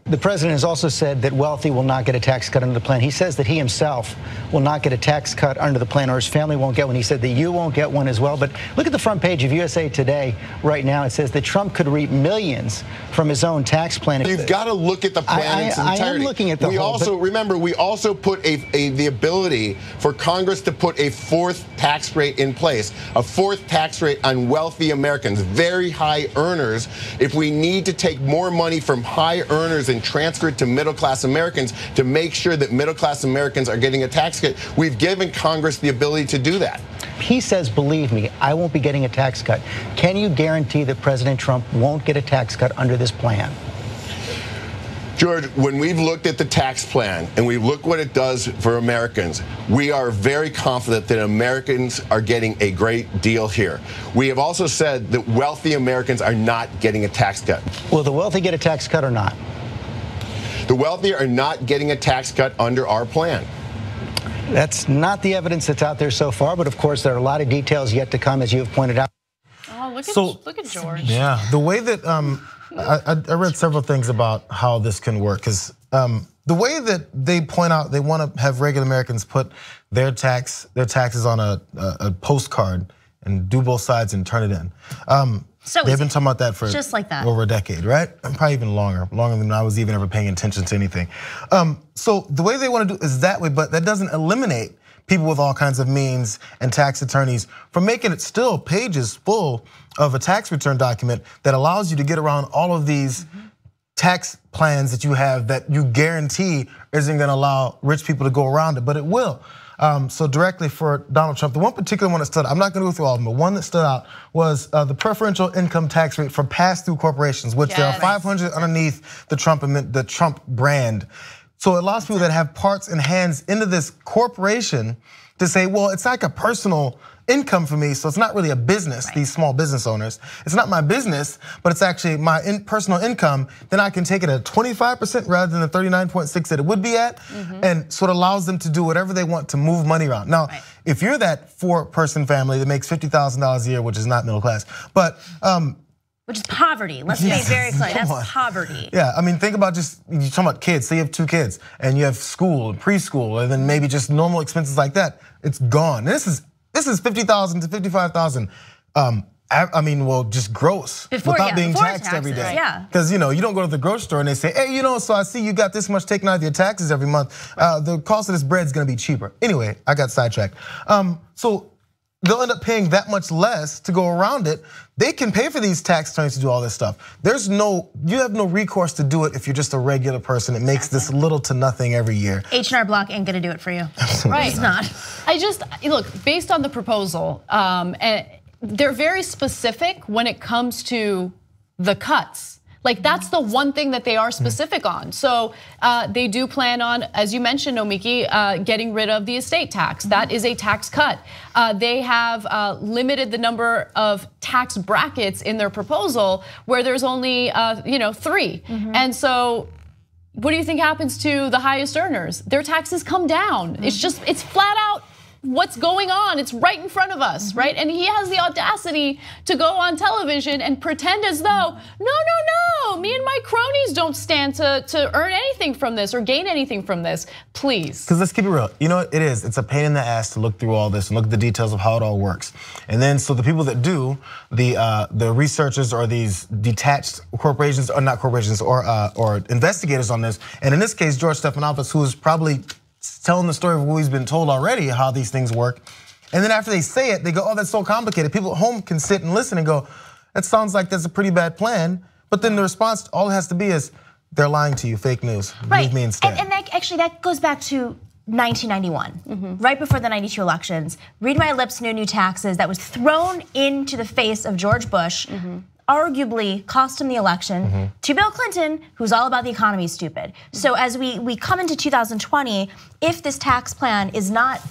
S16: The president has also said that wealthy will not get a tax cut under the plan. He says that he himself will not get a tax cut under the plan, or his family won't get one. He said that you won't get one as well. But look at the front page of USA Today right now. It says that Trump could reap millions from his own tax plan.
S17: You've got to look at the plan in its entirety.
S16: I am looking at the whole.
S17: Remember, we also put the ability for Congress to put a fourth tax rate in place, a fourth tax rate on wealthy Americans, very high earners. If we need to take more money from high earners and transfer it to middle-class Americans to make sure that middle-class Americans are getting a tax cut, we've given Congress the ability to do that.
S16: He says, believe me, I won't be getting a tax cut. Can you guarantee that President Trump won't get a tax cut under this plan?
S17: George, when we've looked at the tax plan and we look what it does for Americans, we are very confident that Americans are getting a great deal here. We have also said that wealthy Americans are not getting a tax cut.
S16: Will the wealthy get a tax cut or not?
S17: The wealthy are not getting a tax cut under our plan.
S16: That's not the evidence that's out there so far, but of course there are a lot of details yet to come, as you have pointed out.
S1: Oh, look at George.
S3: Yeah, the way that I read several things about how this can work, because the way that they point out they want to have regular Americans put their taxes on a postcard and do both sides and turn it in. They've been talking about that for
S2: just like that.
S3: over a decade, right? Probably even longer than I was even ever paying attention to anything. So the way they want to do is that way, but that doesn't eliminate people with all kinds of means and tax attorneys from making it still pages full of a tax return document that allows you to get around all of these tax plans that you have that you guarantee isn't gonna allow rich people to go around it, but it will. So directly for Donald Trump, the one particular one that stood out, I'm not gonna go through all of them, but one that stood out was the preferential income tax rate for pass-through corporations, which there are 500 underneath the Trump brand. So it allows people that have parts and hands into this corporation to say, well, it's like a personal income for me, so it's not really a business, these small business owners. It's not my business, but it's actually my personal income. Then I can take it at 25% rather than the 39.6 that it would be at. And so it allows them to do whatever they want to move money around. Now, if you're that 4-person family that makes $50,000 a year, which is not middle class, but
S2: which is poverty. Let's be very clear. That's poverty.
S3: Yeah, I mean, think about just, you're talking about kids. Say you have 2 kids and you have school and preschool and then maybe just normal expenses like that. It's gone. This is $50,000 to $55,000. I mean, well, just gross without being taxed every day. Because you don't go to the grocery store and they say, hey, so I see you got this much taken out of your taxes every month. The cost of this bread is gonna be cheaper. Anyway, I got sidetracked. So they'll end up paying that much less to go around it. They can pay for these tax attorneys to do all this stuff. You have no recourse to do it if you're just a regular person. It makes this little to nothing every year.
S2: H&R Block ain't gonna do it for you.
S1: Right.
S2: It's not.
S1: Look, based on the proposal, and they're very specific when it comes to the cuts. Like that's the one thing that they are specific on. So they do plan on, as you mentioned, Nomiki, getting rid of the estate tax. That is a tax cut. They have limited the number of tax brackets in their proposal where there's only 3. And so what do you think happens to the highest earners? Their taxes come down. It's flat out what's going on. It's right in front of us, right? And he has the audacity to go on television and pretend as though, no, me and my cronies don't stand to earn anything from this or gain anything from this, please.
S3: Because let's keep it real, you know what it is? It's a pain in the ass to look through all this and look at the details of how it all works. And then, so the people that do, the researchers or these detached corporations, or not corporations, or investigators on this, and in this case, George Stephanopoulos, who is probably telling the story of what he's been told already, how these things work. And then after they say it, they go, oh, that's so complicated. People at home can sit and listen and go, that sounds like that's a pretty bad plan. But then the response, all it has to be is, they're lying to you, fake news.
S2: Right,
S3: Leave me instead.
S2: and that goes back to 1991, right before the 92 elections. Read my lips, no new taxes, that was thrown into the face of George Bush, arguably cost him the election, to Bill Clinton, who's all about the economy stupid. So as we come into 2020, if this tax plan is not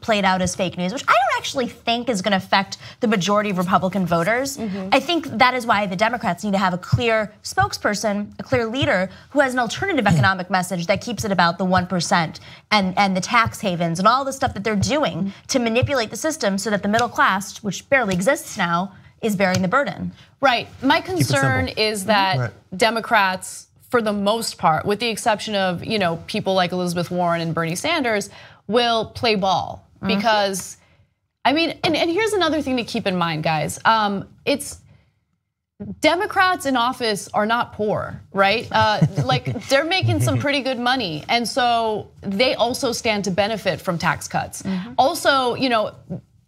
S2: played out as fake news, which I don't actually think is gonna affect the majority of Republican voters, I think that is why the Democrats need to have a clear spokesperson, a clear leader who has an alternative economic message that keeps it about the 1% and the tax havens and all the stuff that they're doing to manipulate the system so that the middle class, which barely exists now, is bearing the burden.
S1: Right, my concern is that Democrats, for the most part, with the exception of people like Elizabeth Warren and Bernie Sanders, will play ball. Because, I mean, and here's another thing to keep in mind, guys. It's Democrats in office are not poor, right? Like they're making some pretty good money. And so they also stand to benefit from tax cuts. Also,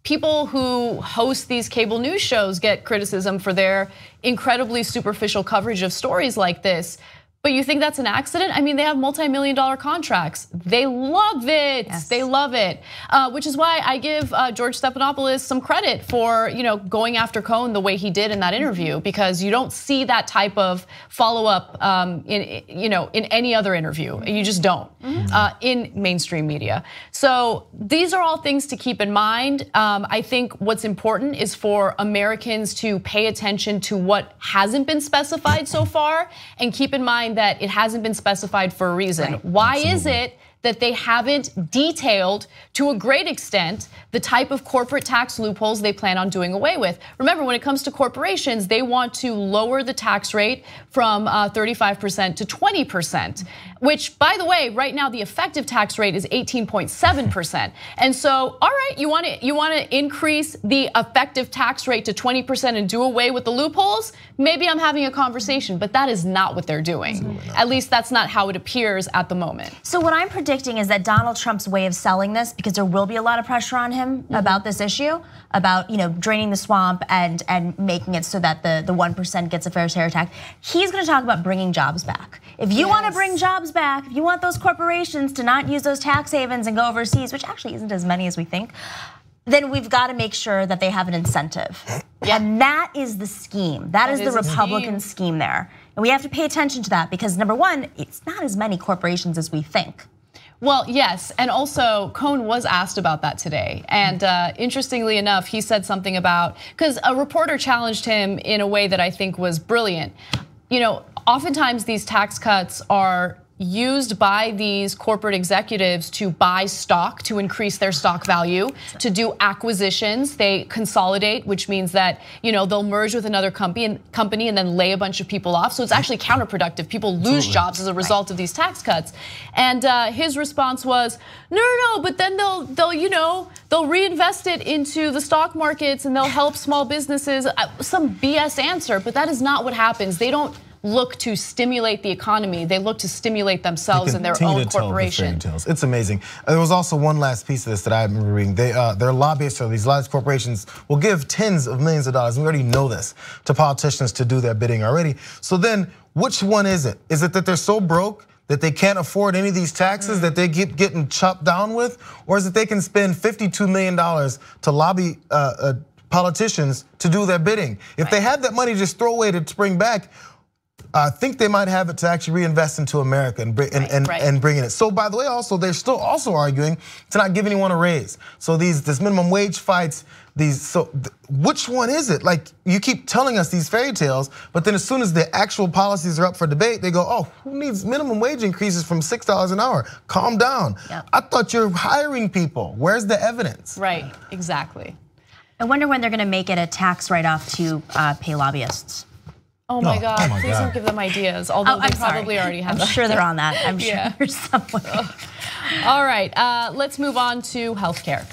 S1: people who host these cable news shows get criticism for their incredibly superficial coverage of stories like this. But you think that's an accident? I mean, they have multi-million-dollar contracts. They love it. Yes. They love it. Which is why I give George Stephanopoulos some credit for going after Cohen the way he did in that interview, because you don't see that type of follow-up in any other interview. You just don't in mainstream media. So these are all things to keep in mind. I think what's important is for Americans to pay attention to what hasn't been specified so far, and keep in mind that it hasn't been specified for a reason. Right. Why is it that they haven't detailed to a great extent the type of corporate tax loopholes they plan on doing away with? Remember, when it comes to corporations, they want to lower the tax rate from 35% to 20%, which, by the way, right now the effective tax rate is 18.7%. And so, all right, you want to increase the effective tax rate to 20% and do away with the loopholes? Maybe I'm having a conversation, but that is not what they're doing. At least that's not how it appears at the moment.
S2: So what I'm predicting predicting is that Donald Trump's way of selling this, because there will be a lot of pressure on him about this issue, about draining the swamp and making it so that the 1% gets a fair share tax. He's going to talk about bringing jobs back. If you want to bring jobs back, if you want those corporations to not use those tax havens and go overseas, which actually isn't as many as we think, then we've got to make sure that they have an incentive. And that is the scheme. That is the Republican scheme there. And we have to pay attention to that because number one, it's not as many corporations as we think.
S1: Well, yes, and also Cohn was asked about that today. And interestingly enough, he said something about, because a reporter challenged him in a way that I think was brilliant. Oftentimes these tax cuts are used by these corporate executives to buy stock, to increase their stock value, to do acquisitions. They consolidate, which means that they'll merge with another company and then lay a bunch of people off. So it's actually counterproductive. People lose jobs as a result of these tax cuts. And his response was, no, but then they'll reinvest it into the stock markets and they'll help small businesses. Some BS answer, but that is not what happens. They don't look to stimulate the economy. They look to stimulate themselves and their own corporation.
S3: It's amazing. There was also one last piece of this that I remember reading. Their lobbyists, or these large corporations, will give tens of millions of dollars, and we already know this, to politicians to do their bidding already. So then, which one is it? Is it that they're so broke that they can't afford any of these taxes that they keep getting chopped down with? Or is it they can spend $52 million to lobby politicians to do their bidding? If they had that money just throw away to bring back, I think they might have it to actually reinvest into America and bring in it. So by the way, also they're still also arguing to not give anyone a raise. So this minimum wage fights, which one is it? Like you keep telling us these fairy tales, but then as soon as the actual policies are up for debate, they go, oh, who needs minimum wage increases from $6 an hour? Calm down. Yep. I thought you're hiring people. Where's the evidence?
S1: Right, exactly.
S2: I wonder when they're going to make it a tax write-off to pay lobbyists.
S1: Oh my God, please don't give them ideas, although they probably already have that.
S2: I'm sure they're on that, I'm sure somewhere.
S1: All right, let's move on to healthcare.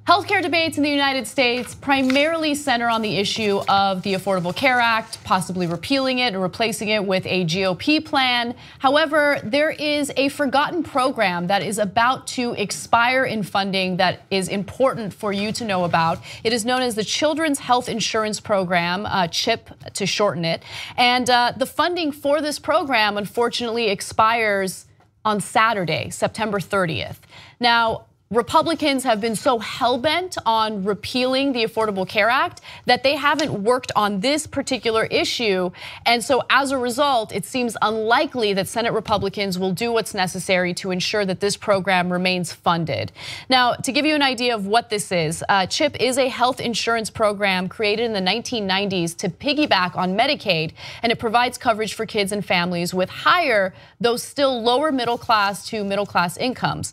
S1: Healthcare debates in the United States primarily center on the issue of the Affordable Care Act, possibly repealing it and replacing it with a GOP plan. However, there is a forgotten program that is about to expire in funding that is important for you to know about. It is known as the Children's Health Insurance Program, CHIP to shorten it. And the funding for this program, unfortunately, expires on Saturday, September 30th. Now, Republicans have been so hell-bent on repealing the Affordable Care Act that they haven't worked on this particular issue. And so as a result, it seems unlikely that Senate Republicans will do what's necessary to ensure that this program remains funded. Now, to give you an idea of what this is, CHIP is a health insurance program created in the 1990s to piggyback on Medicaid, and it provides coverage for kids and families with higher, though still lower middle class to middle class incomes.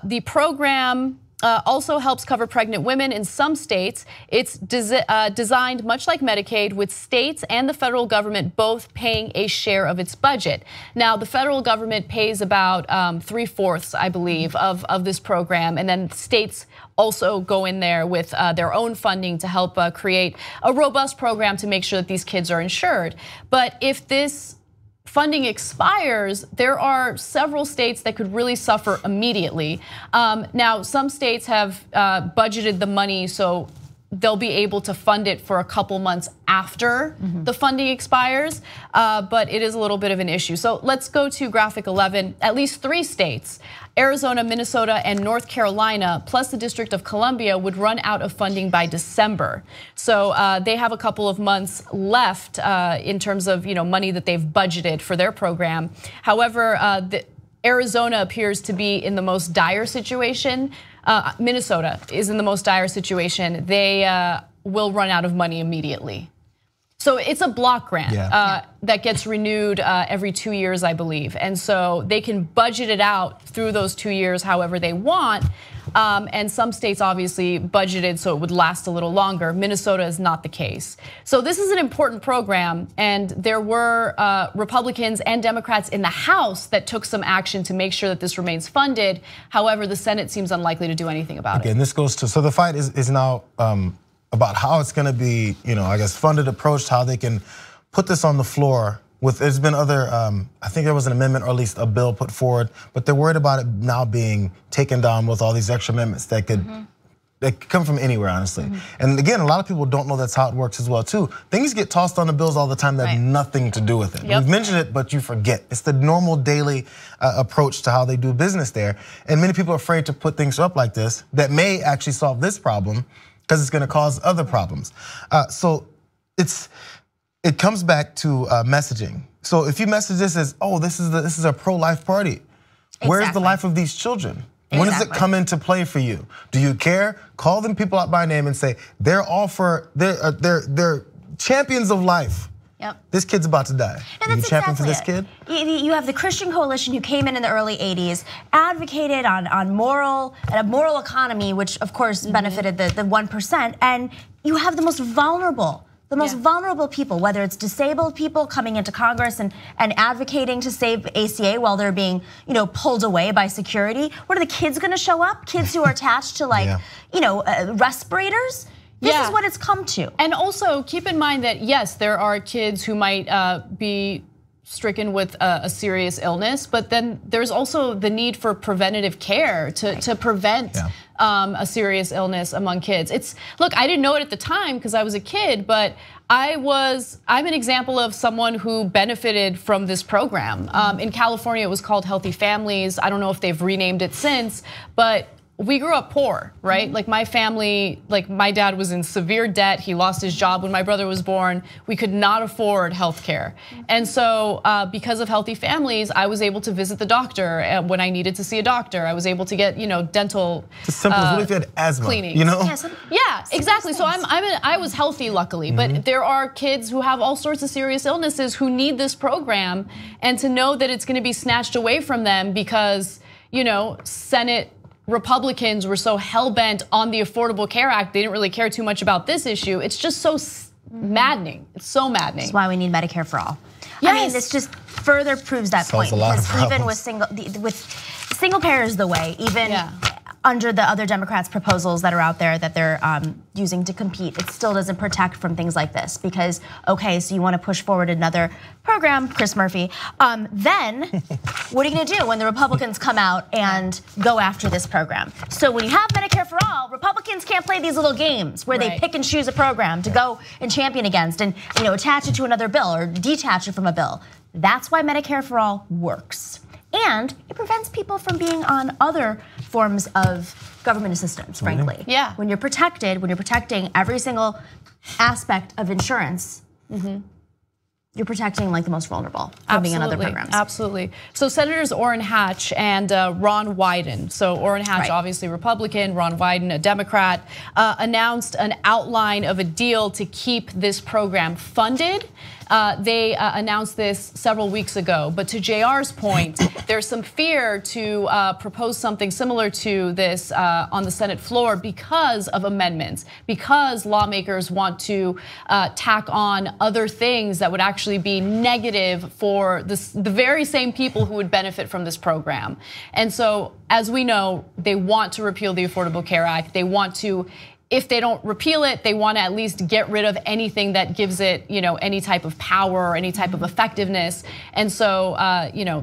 S1: The program also helps cover pregnant women in some states. It's designed much like Medicaid, with states and the federal government both paying a share of its budget. Now, the federal government pays about 3/4, I believe, of this program, and then states also go in there with their own funding to help create a robust program to make sure that these kids are insured. But if this funding expires, there are several states that could really suffer immediately. Now, some states have budgeted the money so they'll be able to fund it for a couple months after the funding expires, but it is a little bit of an issue. So let's go to graphic 11. At least 3 states, Arizona, Minnesota, and North Carolina, plus the District of Columbia, would run out of funding by December. So they have a couple of months left in terms of money that they've budgeted for their program. However, Arizona appears to be in the most dire situation. Minnesota is in the most dire situation. They will run out of money immediately. So it's a block grant that gets renewed every 2 years, I believe. And so they can budget it out through those 2 years however they want. And some states obviously budgeted so it would last a little longer. Minnesota is not the case. So this is an important program, and there were Republicans and Democrats in the House that took some action to make sure that this remains funded. However, the Senate seems unlikely to do anything about it.
S3: Again, this goes to, so the fight is now about how it's going to be, I guess, funded, approached, how they can put this on the floor there's been other, I think there was an amendment or at least a bill put forward, but they're worried about it now being taken down with all these extra amendments that could come from anywhere, honestly. And again, a lot of people don't know that's how it works as well too. Things get tossed on the bills all the time that have nothing to do with it. We've mentioned it, but you forget. It's the normal daily approach to how they do business there. And many people are afraid to put things up like this that may actually solve this problem because it's gonna cause other problems. So it comes back to messaging. So if you message this as, oh, this is a pro-life party, where's the life of these children? When does it come into play for you? Do you care? Call them people out by name and say they're champions of life. This kid's about to die.
S2: And that's
S3: you champion for
S2: exactly
S3: this kid?
S2: You have the Christian Coalition who came in the early 80s, advocated on a moral economy, which of course benefited the 1%, and you have the most vulnerable. The most vulnerable people, whether it's disabled people coming into Congress and advocating to save ACA while they're being, pulled away by security. What are the kids going to show up? Kids who are attached to respirators? This is what it's come to.
S1: And also keep in mind that yes, there are kids who might be stricken with a serious illness, but then there's also the need for preventative care to prevent a serious illness among kids. Look, I didn't know it at the time because I was a kid, but I'm an example of someone who benefited from this program. In California, it was called Healthy Families. I don't know if they've renamed it since, but we grew up poor, right? Like my family, like my dad was in severe debt. He lost his job when my brother was born. We could not afford health care. And so because of Healthy Families, I was able to visit the doctor when I needed to see a doctor. I was able to get, dental
S3: It's as simple as what if you had asthma,
S1: cleanings. Yeah, exactly. So I was healthy, luckily, but there are kids who have all sorts of serious illnesses who need this program, and to know that it's gonna be snatched away from them because, Senate Republicans were so hell-bent on the Affordable Care Act, they didn't really care too much about this issue. It's just so maddening. It's so maddening.
S2: That's why we need Medicare for all. I mean, this just further proves that point, because even with single payer is the way, even under the other Democrats' proposals that are out there that they're using to compete, it still doesn't protect from things like this. Because, okay, so you want to push forward another program, Chris Murphy, then what are you gonna do when the Republicans come out and go after this program? So when you have Medicare for all, Republicans can't play these little games where they pick and choose a program to go and champion against and attach it to another bill or detach it from a bill. That's why Medicare for all works. And it prevents people from being on other forms of government assistance, frankly.
S1: Yeah.
S2: When you're protecting every single aspect of insurance, you're protecting like the most vulnerable from being on other programs.
S1: Absolutely. So Senators Orrin Hatch and Ron Wyden. So Orrin Hatch, obviously Republican, Ron Wyden, a Democrat, announced an outline of a deal to keep this program funded. They announced this several weeks ago, but to JR's point, there's some fear to propose something similar to this on the Senate floor because of amendments, because lawmakers want to tack on other things that would actually be negative for the very same people who would benefit from this program. And so, as we know, they want to repeal the Affordable Care Act. They want to, if they don't repeal it, they want to at least get rid of anything that gives it, any type of power or any type of effectiveness. And so,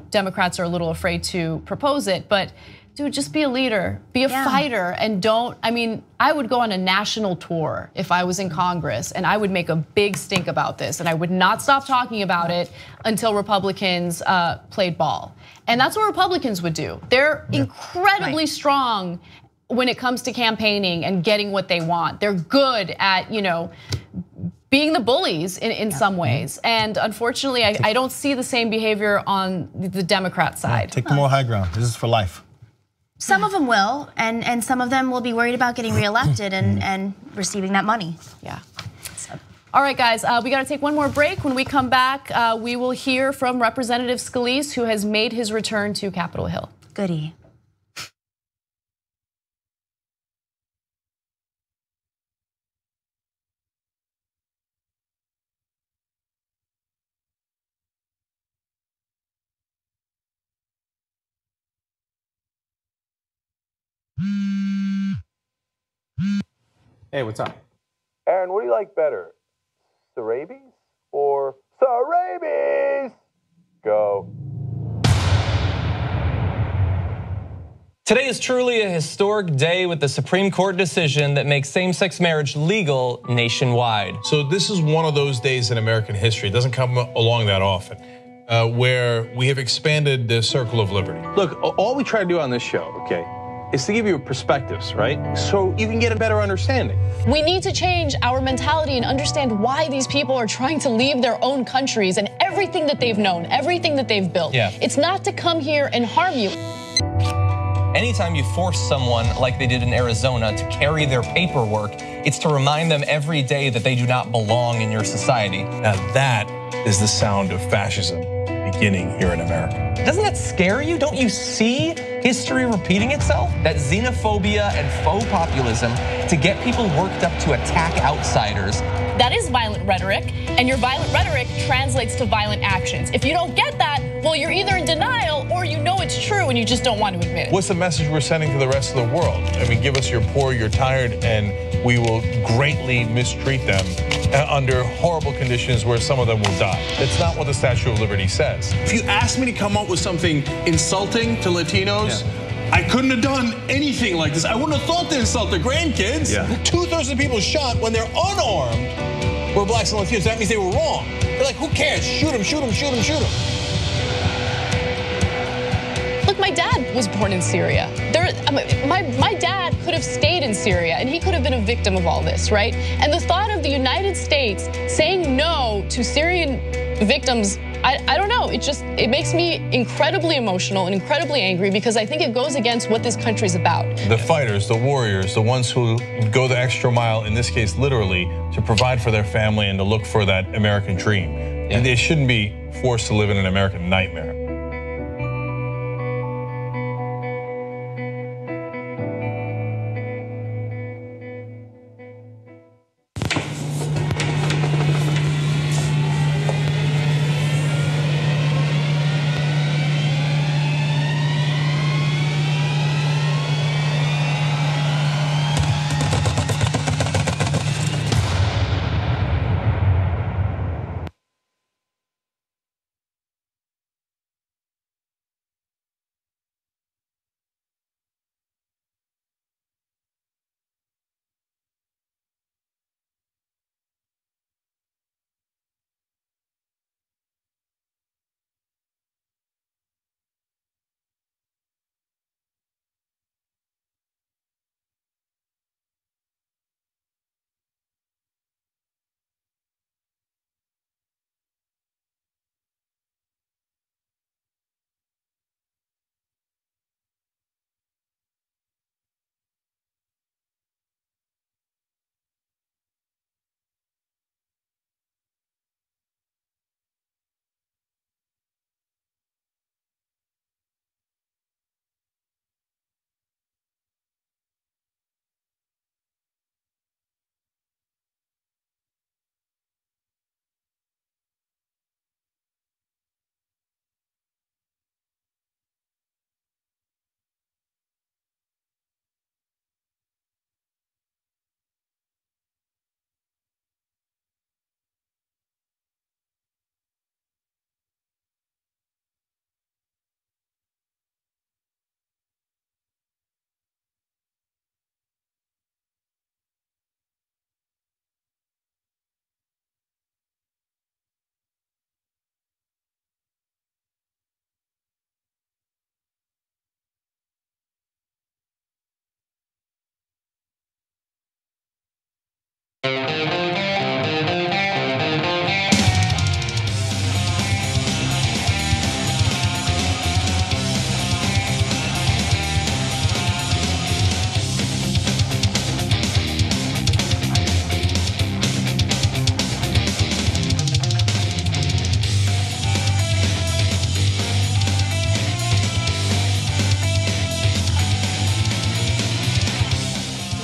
S1: Democrats are a little afraid to propose it. But dude, just be a leader, be a fighter, and don't. I would go on a national tour if I was in Congress, and I would make a big stink about this, and I would not stop talking about it until Republicans played ball. And that's what Republicans would do. They're incredibly strong when it comes to campaigning and getting what they want. They're good at, being the bullies in some ways. And unfortunately, I don't see the same behavior on the Democrat side.
S3: Take the more high ground. This is for life.
S2: Some of them will, and some of them will be worried about getting reelected and receiving that money.
S1: Yeah. All right, guys, we got to take one more break. When we come back, we will hear from Representative Scalise, who has made his return to Capitol Hill.
S2: Goody.
S18: Hey, what's up?
S19: Aaron, what do you like better, the rabies or the rabies? Today is truly a historic day with the Supreme Court decision that makes same-sex marriage legal nationwide.
S10: So this is one of those days in American history, it doesn't come along that often, where we have expanded the circle of liberty.
S18: Look, all we try to do on this show, okay, is to give you perspectives, right? So you can get a better understanding.
S1: We need to change our mentality and understand why these people are trying to leave their own countries and everything that they've known, everything that they've built.
S19: Yeah.
S1: It's not to come here and harm you.
S19: Anytime you force someone, like they did in Arizona, to carry their paperwork, it's to remind them every day that they do not belong in your society.
S10: Now that is the sound of fascism beginning here in America.
S19: Doesn't that scare you? Don't you see history repeating itself? That xenophobia and faux populism to get people worked up to attack outsiders.
S1: That is violent rhetoric, and your violent rhetoric translates to violent actions. If you don't get that, well, you're either in denial or you know it's true and you just don't want to admit it.
S10: What's the message we're sending to the rest of the world? I mean, give us your poor, you're tired, and we will greatly mistreat them under horrible conditions where some of them will die. That's not what the Statue of Liberty says.
S20: If you asked me to come up with something insulting to Latinos, I couldn't have done anything like this. I wouldn't have thought to insult their grandkids.
S10: 2/3 of the people shot when they're unarmed were blacks and Latinos. That means they were wrong. They're like, who cares? Shoot them, shoot them, shoot them, shoot them.
S1: Look, my dad was born in Syria. My dad could have stayed in Syria and he could have been a victim of all this, right? And the thought of the United States saying no to Syrian victims, I don't know, it makes me incredibly emotional and incredibly angry because I think it goes against what this country's about.
S10: The fighters, the warriors, the ones who go the extra mile, in this case literally, to provide for their family and to look for that American dream. And they shouldn't be forced to live in an American nightmare.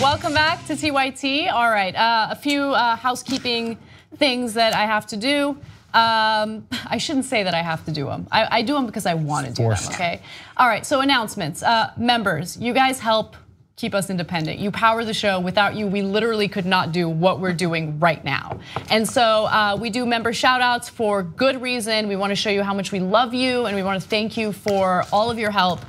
S1: Welcome back to TYT. All right, a few housekeeping things that I have to do. I shouldn't say that I have to do them. I do them because I want to do them, okay? All right, so announcements. Members, you guys help keep us independent. You power the show. Without you, we literally could not do what we're doing right now. And so we do member shout outs for good reason. We wanna show you how much we love you and we wanna thank you for all of your help.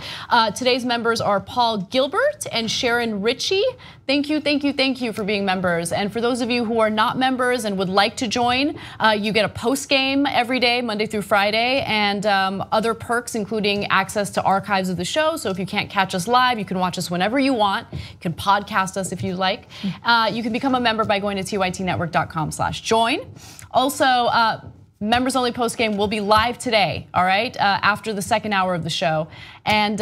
S1: Today's members are Paul Gilbert and Sharon Ritchie. Thank you, thank you, thank you for being members. And for those of you who are not members and would like to join, you get a post game every day, Monday through Friday, and other perks, including access to archives of the show. So if you can't catch us live, you can watch us whenever you want. You can podcast us if you like. You can become a member by going to tytnetwork.com/join. Also, members only post game will be live today, all right, after the second hour of the show. And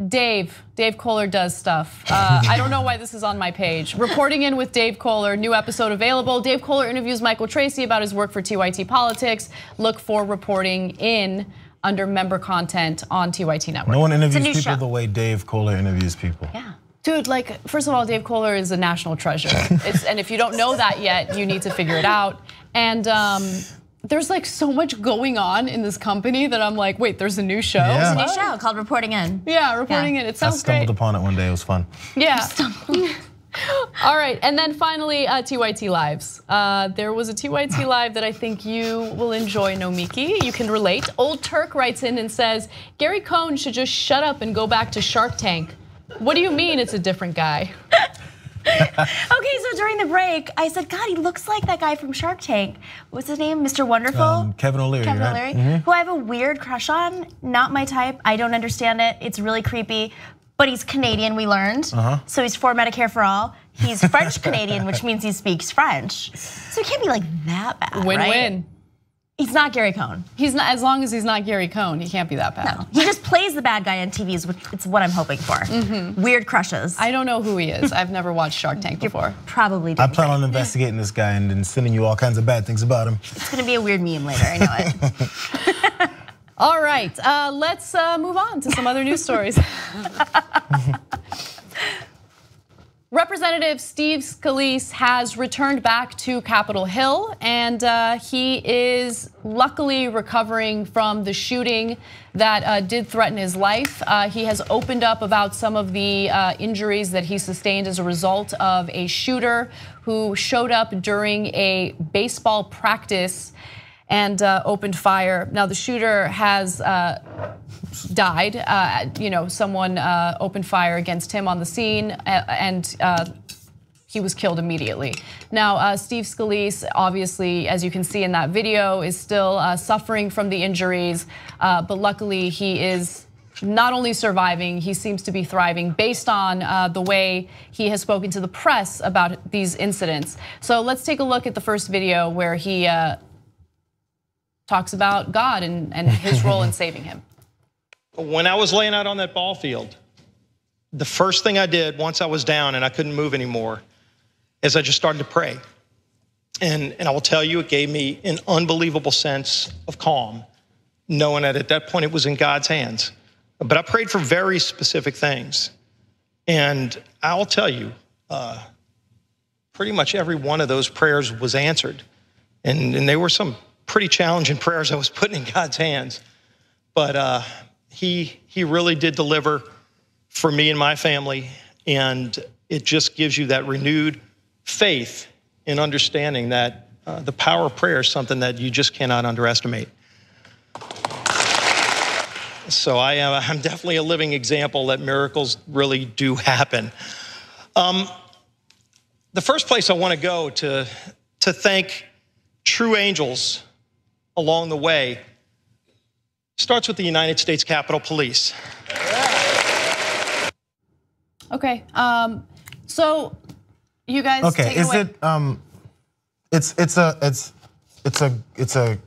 S1: Dave Kohler does stuff. I don't know why this is on my page. Reporting in with Dave Kohler, new episode available. Dave Kohler interviews Michael Tracy about his work for TYT Politics. Look for Reporting In under member content on TYT Network.
S3: No one interviews people the way Dave Kohler interviews people.
S1: Yeah. Dude, like, first of all, Dave Kohler is a national treasure. And if you don't know that yet, you need to figure it out. And there's like so much going on in this company that I'm like, wait, there's a new show?
S2: There's a new show called Reporting In.
S1: Yeah, Reporting In, it sounds great.
S3: I stumbled upon it one day, it was fun.
S1: Yeah. All right, and then finally, TYT Lives. There was a TYT Live that I think you will enjoy, Nomiki. You can relate. Old Turk writes in and says, Gary Cohn should just shut up and go back to Shark Tank. What do you mean it's a different guy?
S2: Okay, so during the break, I said, God, he looks like that guy from Shark Tank. What's his name? Mr. Wonderful?
S3: Kevin O'Leary,
S2: Kevin
S3: right?
S2: O'Leary, who I have a weird crush on. Not my type. I don't understand it. It's really creepy. But he's Canadian, we learned. So he's for Medicare for all. He's French Canadian, which means he speaks French. So he can't be like that bad,
S1: Win-win.
S2: Right? He's not Gary Cohn.
S1: He's not, as long as he's not Gary Cohn, he can't be that bad.
S2: No, he just plays the bad guy on TV, which it's what I'm hoping for. Weird crushes.
S1: I don't know who he is. I've never watched Shark Tank before.
S2: Probably
S3: I plan on investigating this guy and then sending you all kinds of bad things about him.
S2: It's gonna be a weird meme later, I know it.
S1: All right, let's move on to some other news stories. Representative Steve Scalise has returned back to Capitol Hill, and he is luckily recovering from the shooting that did threaten his life. He has opened up about some of the injuries that he sustained as a result of a shooter who showed up during a baseball practice and opened fire. Now the shooter has died. Someone opened fire against him on the scene, and he was killed immediately. Now, Steve Scalise, obviously, as you can see in that video, is still suffering from the injuries, but luckily he is not only surviving, he seems to be thriving based on the way he has spoken to the press about these incidents. So let's take a look at the first video where he talks about God and his role in saving him.
S21: When I was laying out on that ball field, the first thing I did once I was down and I couldn't move anymore is I just started to pray. And I will tell you, it gave me an unbelievable sense of calm, knowing that at that point it was in God's hands. But I prayed for very specific things. And I'll tell you, pretty much every one of those prayers was answered. And they were some pretty challenging prayers I was putting in God's hands. But he really did deliver for me and my family. And it just gives you that renewed faith in understanding that the power of prayer is something that you just cannot underestimate. So I'm definitely a living example that miracles really do happen. The first place I want to go to thank true angels along the way starts with the United States Capitol Police.
S1: Okay, so you guys take it away.
S3: It's a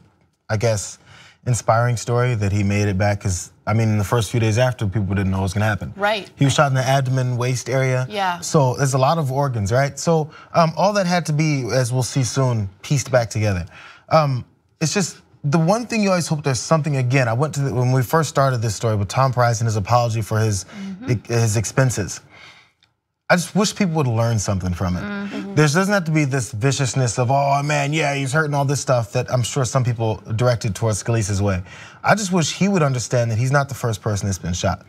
S3: I guess inspiring story that he made it back, because I mean in the first few days after, people didn't know what was gonna happen.
S1: Right.
S3: He was shot in the abdomen, waist area.
S1: Yeah.
S3: So there's a lot of organs, right? So all that had to be, as we'll see soon, pieced back together. It's just the one thing you always hope there's something again. I went to when we first started this story with Tom Price and his apology for his expenses. I just wish people would learn something from it. There doesn't have to be this viciousness of, oh man, yeah, he's hurting, all this stuff that I'm sure some people directed towards Scalise's way. I just wish he would understand that he's not the first person that's been shot.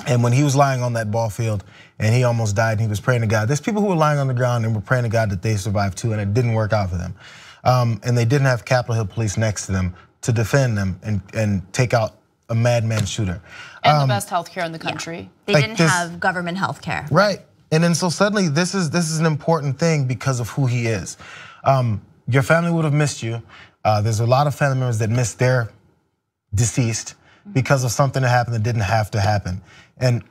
S3: And when he was lying on that ball field and he almost died and he was praying to God, there's people who were lying on the ground and were praying to God that they survived too, and it didn't work out for them. And they didn't have Capitol Hill police next to them to defend them and take out a madman shooter.
S1: And the best healthcare in the country.
S2: They didn't have government healthcare.
S3: Right, and then so suddenly this is an important thing because of who he is. Your family would have missed you. There's a lot of family members that missed their deceased because of something that happened that didn't have to happen. And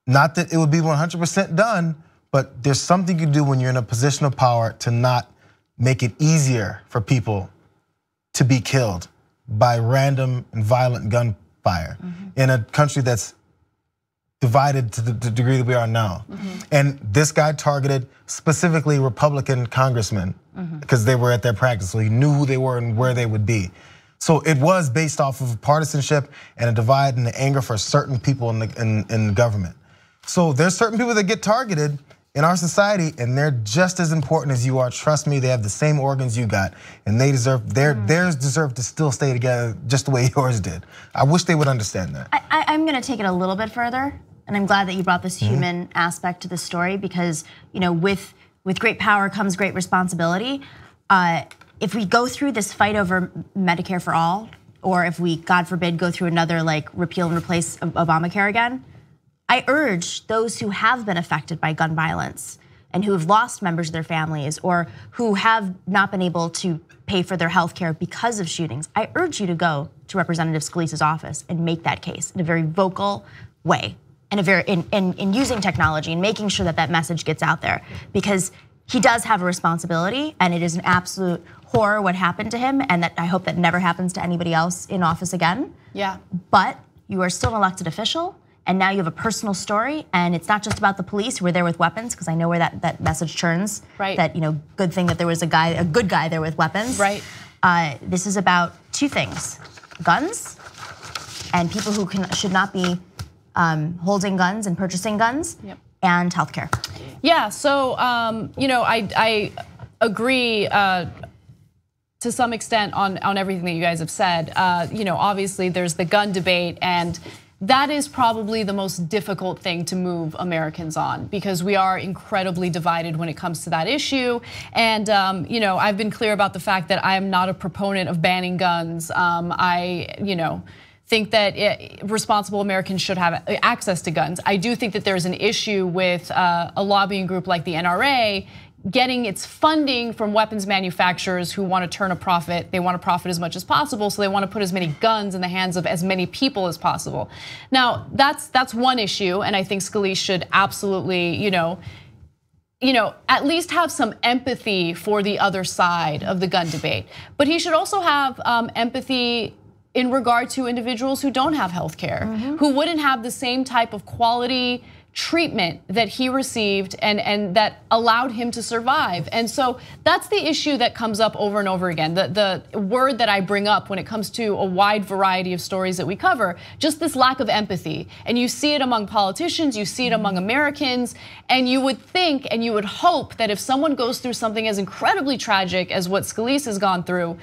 S3: not that it would be 100% done, but there's something you do when you're in a position of power to not make it easier for people to be killed by random and violent gunfire in a country that's divided to the degree that we are now. And this guy targeted specifically Republican congressmen because they were at their practice, so he knew who they were and where they would be. So it was based off of partisanship and a divide and the anger for certain people in the government. So there's certain people that get targeted in our society, and they're just as important as you are. Trust me, they have the same organs you got, and they deserve theirs deserve to still stay together just the way yours did. I wish they would understand that.
S2: I'm going to take it a little bit further, and I'm glad that you brought this human aspect to the story because with great power comes great responsibility. If we go through this fight over Medicare for all, or if we, God forbid, go through another like repeal and replace Obamacare again, I urge those who have been affected by gun violence and who have lost members of their families or who have not been able to pay for their health care because of shootings, I urge you to go to Representative Scalise's office and make that case in a very vocal way and in using technology and making sure that that message gets out there because he does have a responsibility and it is an absolute horror what happened to him and that I hope that never happens to anybody else in office again.
S1: Yeah.
S2: But you are still an elected official. And now you have a personal story, and it's not just about the police who were there with weapons, because I know where that message churns.
S1: Right.
S2: That good thing that there was a good guy there with weapons.
S1: Right.
S2: This is about two things: guns, and people who should not be holding guns and purchasing guns, and healthcare.
S1: Yeah. So I agree to some extent on everything that you guys have said. Obviously there's the gun debate and. That is probably the most difficult thing to move Americans on because we are incredibly divided when it comes to that issue. And I've been clear about the fact that I am not a proponent of banning guns. I think that responsible Americans should have access to guns. I do think that there's an issue with a lobbying group like the NRA getting its funding from weapons manufacturers who want to turn a profit. They want to profit as much as possible, so they want to put as many guns in the hands of as many people as possible. Now, that's one issue, and I think Scalise should absolutely, at least have some empathy for the other side of the gun debate. But he should also have empathy in regard to individuals who don't have health care, who wouldn't have the same type of quality treatment that he received and that allowed him to survive. And so that's the issue that comes up over and over again. The word that I bring up when it comes to a wide variety of stories that we cover, just this lack of empathy. And you see it among politicians, you see it among Americans, and you would think and you would hope that if someone goes through something as incredibly tragic as what Scalise has gone through,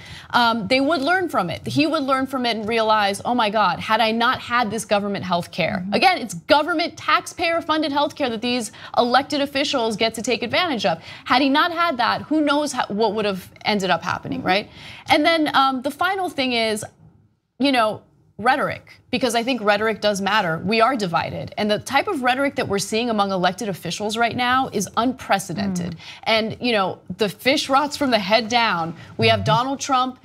S1: they would learn from it. He would learn from it and realize, oh my God, had I not had this government health care. Again, it's government taxpayer funded healthcare that these elected officials get to take advantage of. Had he not had that, who knows what would have ended up happening, right? And then the final thing is, rhetoric, because I think rhetoric does matter. We are divided, and the type of rhetoric that we're seeing among elected officials right now is unprecedented. And the fish rots from the head down. We have Donald Trump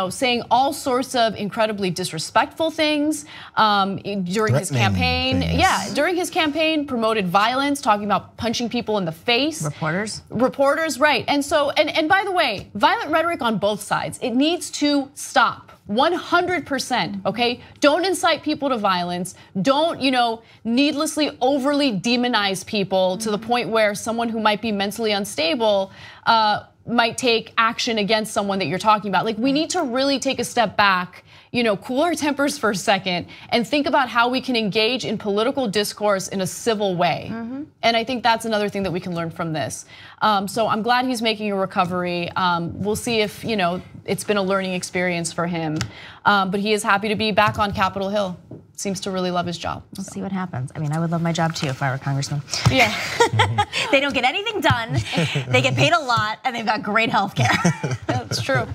S1: saying all sorts of incredibly disrespectful things during his campaign. Yeah, during his campaign, promoted violence, talking about punching people in the face. Reporters, right. And so, and by the way, violent rhetoric on both sides, it needs to stop. 100%, okay? Don't incite people to violence. Don't, needlessly overly demonize people to the point where someone who might be mentally unstable might take action against someone that you're talking about. Like, we need to really take a step back, cool our tempers for a second and think about how we can engage in political discourse in a civil way. And I think that's another thing that we can learn from this. So I'm glad he's making a recovery. We'll see if, it's been a learning experience for him. But he is happy to be back on Capitol Hill. seems to really love his job.
S2: We'll see what happens. I mean, I would love my job too if I were a congressman.
S1: Yeah.
S2: They don't get anything done. They get paid a lot, and they've got great health care.
S1: That's true.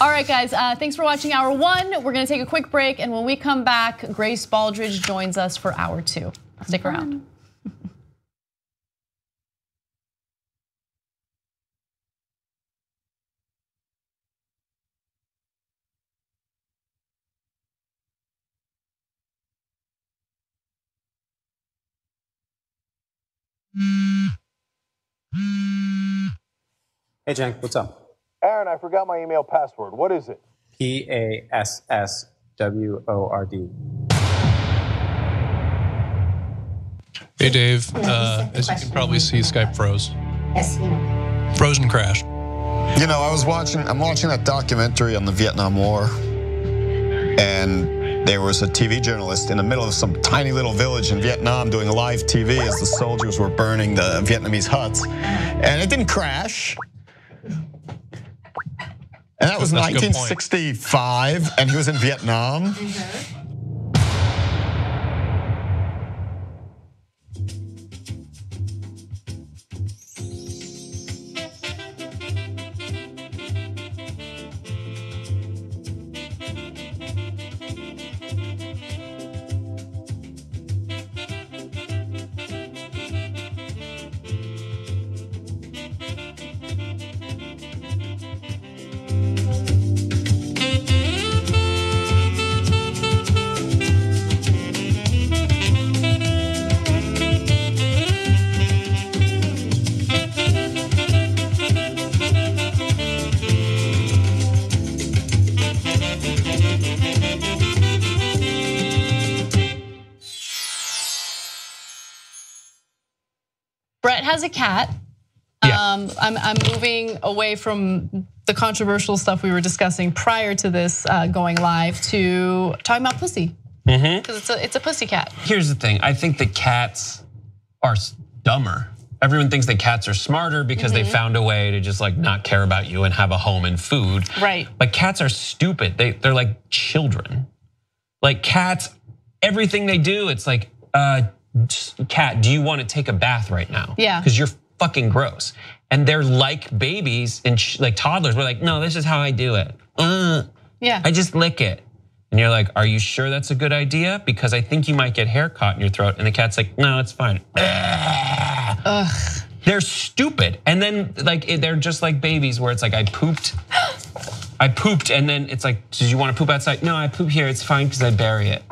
S1: All right, guys, thanks for watching Hour 1. We're gonna take a quick break, and when we come back, Grace Baldridge joins us for Hour 2. Stick around.
S5: Hey, Jen, what's up?
S22: Aaron, I forgot my email password. What is it?
S5: PASSWORD.
S23: Hey, Dave. As you can probably see, Skype froze.
S24: Yes.
S23: Frozen crash.
S24: You know, I'm watching that documentary on the Vietnam War, and there was a TV journalist in the middle of some tiny little village in Vietnam doing live TV as the soldiers were burning the Vietnamese huts, and it didn't crash. And that was
S23: That's a good point.
S24: 1965, and he was in Vietnam.
S1: Brett has a cat. I'm moving away from the controversial stuff we were discussing prior to this going live to talking about pussy. Because it's a pussy cat.
S25: Here's the thing, I think that cats are dumber. Everyone thinks that cats are smarter because they found a way to just like not care about you and have a home and food.
S1: Right.
S25: But cats are stupid. They're like children. Like cats, everything they do, it's like, cat, do you want to take a bath right now?
S1: Yeah.
S25: Because you're fucking gross. And they're like babies and like toddlers. We're like, no, this is how I do it.
S1: Yeah.
S25: I just lick it. And you're like, are you sure that's a good idea? Because I think you might get hair caught in your throat. And the cat's like, no, it's fine.
S1: Ugh.
S25: They're stupid. And then like they're just like babies where it's like I pooped. And then it's like, did you want to poop outside? No, I poop here, it's fine because I bury it.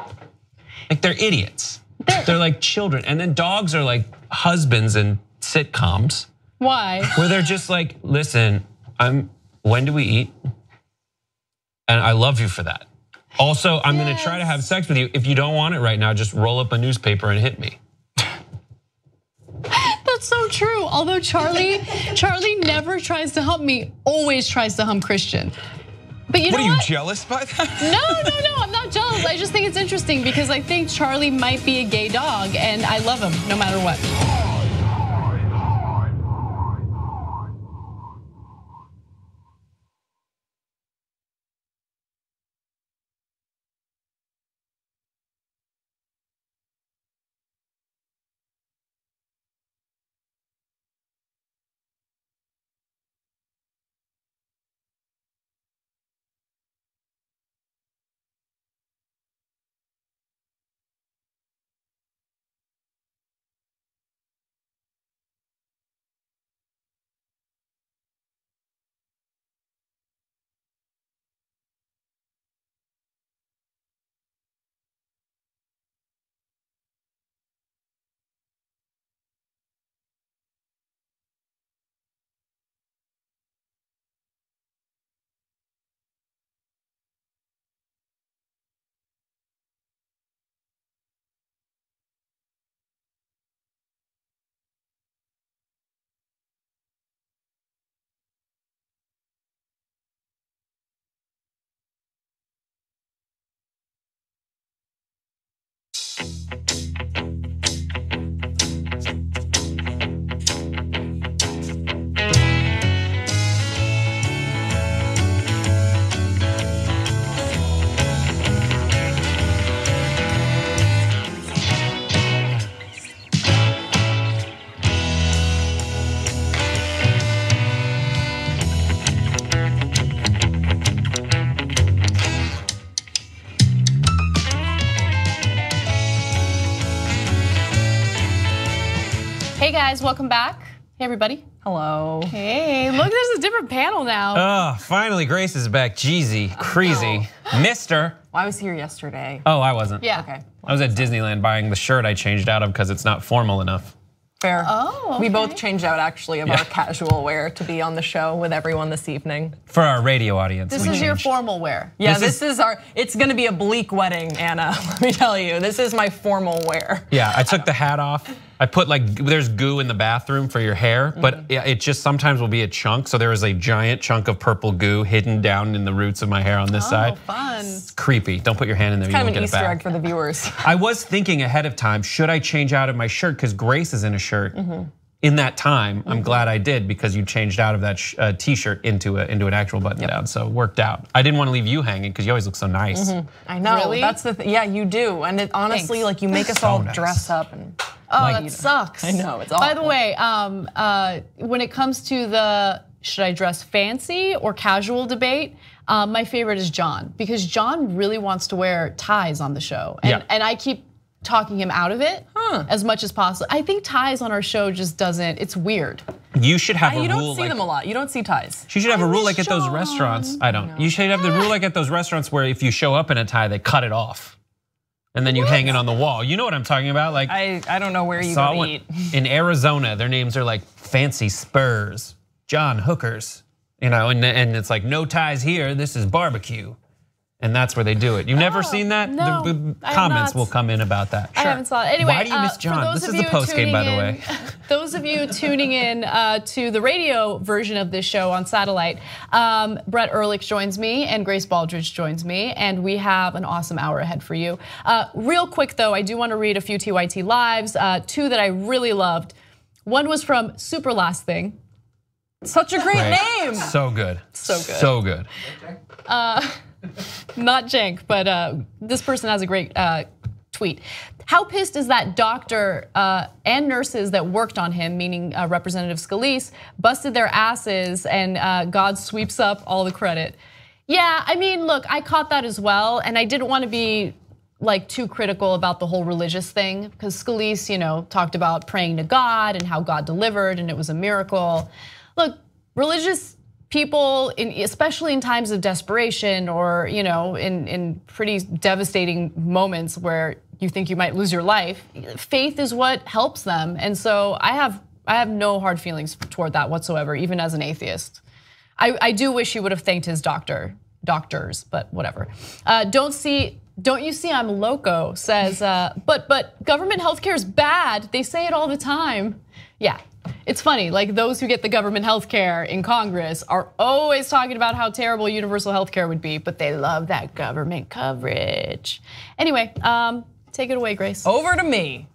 S25: Like they're idiots. They're like children. And then dogs are like husbands in sitcoms.
S1: Why?
S25: Where they're just like, listen, when do we eat? And I love you for that. Also, I'm gonna try to have sex with you. If you don't want it right now, just roll up a newspaper and hit me.
S1: That's so true. Although Charlie never tries to hump me, always tries to hump Christian. But you know
S19: what? Are you jealous by that?
S1: No, I'm not jealous. I just think it's interesting because I think Charlie might be a gay dog and I love him no matter what. Hey guys, welcome back. Hey everybody.
S6: Hello.
S1: Hey, look, there's a different panel now.
S7: Oh, finally Grace is back. Jeezy, crazy. Mister.
S6: Well, I was here yesterday.
S7: Oh, I wasn't.
S1: Yeah.
S6: Okay.
S7: I was at Disneyland buying the shirt I changed out of because it's not formal enough.
S6: Fair.
S1: Oh,
S6: We
S1: okay.
S6: both changed out actually of our casual wear to be on the show with everyone this evening.
S7: For our radio audience.
S1: This
S7: we
S1: is your
S7: changed.
S1: formal wear.
S6: Yeah, this is our, it's gonna be a bleak wedding, Anna, let me tell you. This is my formal wear.
S7: Yeah, I took the hat off. I put there's goo in the bathroom for your hair, but it just sometimes will be a chunk. So there is a giant chunk of purple goo hidden down in the roots of my hair on this side.
S1: Fun.
S7: It's creepy. Don't put your hand in there.
S6: It's
S7: You
S6: kind
S7: won't
S6: of an
S7: get it
S6: Easter
S7: back.
S6: egg for the viewers.
S7: I was thinking ahead of time, should I change out of my shirt? Because Grace is in a shirt. In that time, I'm glad I did because you changed out of that t-shirt into an actual button down, so it worked out. I didn't want to leave you hanging because you always look so nice.
S6: I know,
S1: Really?
S6: that's the yeah, you do. And it honestly,
S1: Thanks.
S6: like you make us
S7: So
S6: all
S7: nice.
S6: dress up and
S1: Oh, that sucks.
S6: I know, it's awful.
S1: By the way, when it comes to the should I dress fancy or casual debate, my favorite is John because John really wants to wear ties on the show, and I keep talking him out of it as much as possible. I think ties on our show just doesn't. It's weird.
S7: You should have a
S6: you
S7: rule
S6: don't see
S7: like
S6: them a lot. You don't see ties.
S7: you should have a rule like at those restaurants. I don't. You should have the rule like at those restaurants where if you show up in a tie, they cut it off, and then you hang it on the wall. You know what I'm talking about? Like
S6: I don't know where you
S7: saw
S6: go
S7: one
S6: to eat.
S7: in Arizona. Their names are like Fancy Spurs, John Hookers, and it's like no ties here. This is barbecue. And that's where they do it. You've never seen that?
S1: no,
S7: The
S1: I have
S7: comments
S1: not.
S7: will come in about that.
S1: I haven't saw it. Anyway,
S7: Why do you miss
S1: for
S7: John?
S1: those
S7: This
S1: of
S7: is the
S1: you
S7: post game, by the
S1: tuning
S7: way.
S1: Those of you tuning in to the radio version of this show on satellite, Brett Ehrlich joins me and Grace Baldridge joins me, and we have an awesome hour ahead for you. Real quick though, I do want to read a few TYT lives, two that I really loved. One was from Super Last Thing.
S6: Such a great name.
S7: So good.
S1: So good.
S7: So good.
S1: Not Jank, but this person has a great tweet. How pissed is that doctor and nurses that worked on him, meaning Representative Scalise, busted their asses and God sweeps up all the credit. Yeah, I mean, look, I caught that as well, and I didn't want to be like too critical about the whole religious thing because Scalise, talked about praying to God and how God delivered and it was a miracle. Look, religious people, especially in times of desperation or in pretty devastating moments where you think you might lose your life, faith is what helps them. And so I have no hard feelings toward that whatsoever, even as an atheist. I do wish he would have thanked his doctors, but whatever. Don't you see I'm loco, says, but government healthcare is bad. They say it all the time. Yeah. It's funny, like those who get the government health care in Congress are always talking about how terrible universal health care would be, but they love that government coverage. Anyway, take it away, Grace.
S6: Over to me.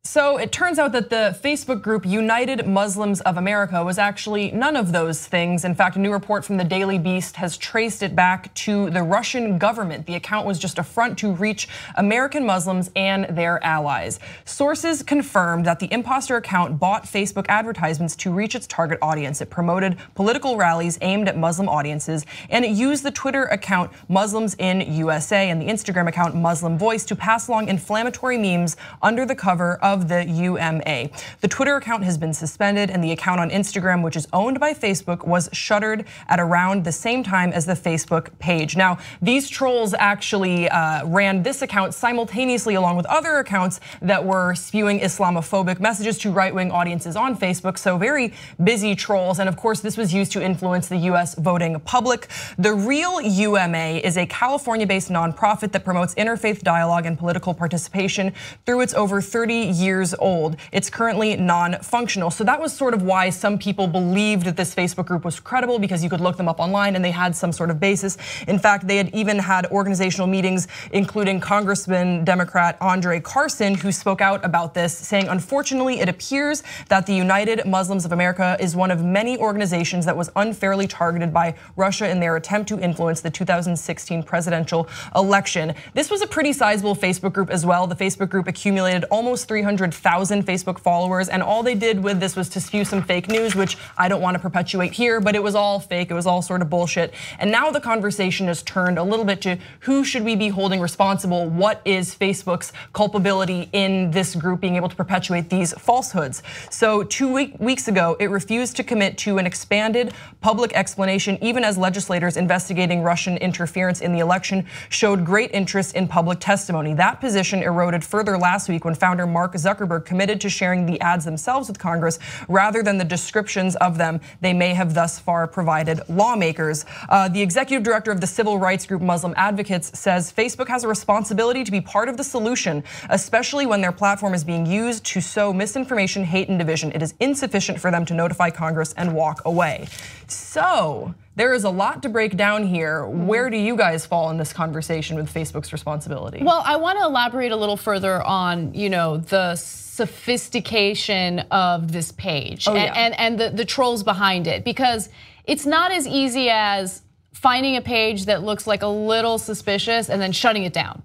S6: So it turns out that the Facebook group United Muslims of America was actually none of those things. In fact, a new report from the Daily Beast has traced it back to the Russian government. The account was just a front to reach American Muslims and their allies. Sources confirmed that the imposter account bought Facebook advertisements to reach its target audience. It promoted political rallies aimed at Muslim audiences, and it used the Twitter account Muslims in USA and the Instagram account Muslim Voice to pass along inflammatory memes under the cover of the UMA. The Twitter account has been suspended, and the account on Instagram, which is owned by Facebook, was shuttered at around the same time as the Facebook page. Now, these trolls actually ran this account simultaneously along with other accounts that were spewing Islamophobic messages to right-wing audiences on Facebook, so very busy trolls. And of course, this was used to influence the US voting public. The Real UMA is a California-based nonprofit that promotes interfaith dialogue and political participation through its over 30 years old. It's currently non-functional. So that was sort of why some people believed that this Facebook group was credible, because you could look them up online and they had some sort of basis. In fact, they had even had organizational meetings, including Congressman Democrat Andre Carson, who spoke out about this, saying, unfortunately, it appears that the United Muslims of America is one of many organizations that was unfairly targeted by Russia in their attempt to influence the 2016 presidential election. This was a pretty sizable Facebook group as well. The Facebook group accumulated almost 300 300,000 Facebook followers, and all they did with this was to spew some fake news, which I don't want to perpetuate here, but it was all fake, it was all sort of bullshit. And now the conversation has turned a little bit to who should we be holding responsible? What is Facebook's culpability in this group being able to perpetuate these falsehoods? So 2 weeks ago, it refused to commit to an expanded public explanation, even as legislators investigating Russian interference in the election showed great interest in public testimony. That position eroded further last week when founder Mark Zuckerberg committed to sharing the ads themselves with Congress rather than the descriptions of them they may have thus far provided lawmakers. The executive director of the civil rights group Muslim Advocates says Facebook has a responsibility to be part of the solution, especially when their platform is being used to sow misinformation, hate, and division. It is insufficient for them to notify Congress and walk away. So there is a lot to break down here. Where do you guys fall in this conversation with Facebook's responsibility?
S1: Well, I want to elaborate a little further on, the sophistication of this page and the trolls behind it, because it's not as easy as finding a page that looks like a little suspicious and then shutting it down.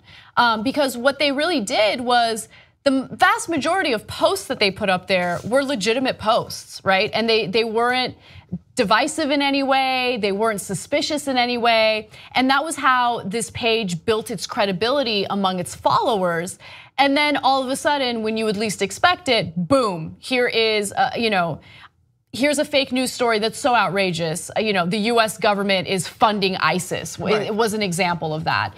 S1: Because what they really did was the vast majority of posts that they put up there were legitimate posts, right? And they weren't divisive in any way, they weren't suspicious in any way. And that was how this page built its credibility among its followers. And then all of a sudden, when you would least expect it, boom, here is, here's a fake news story that's so outrageous. The US government is funding ISIS. Right. It was an example of that.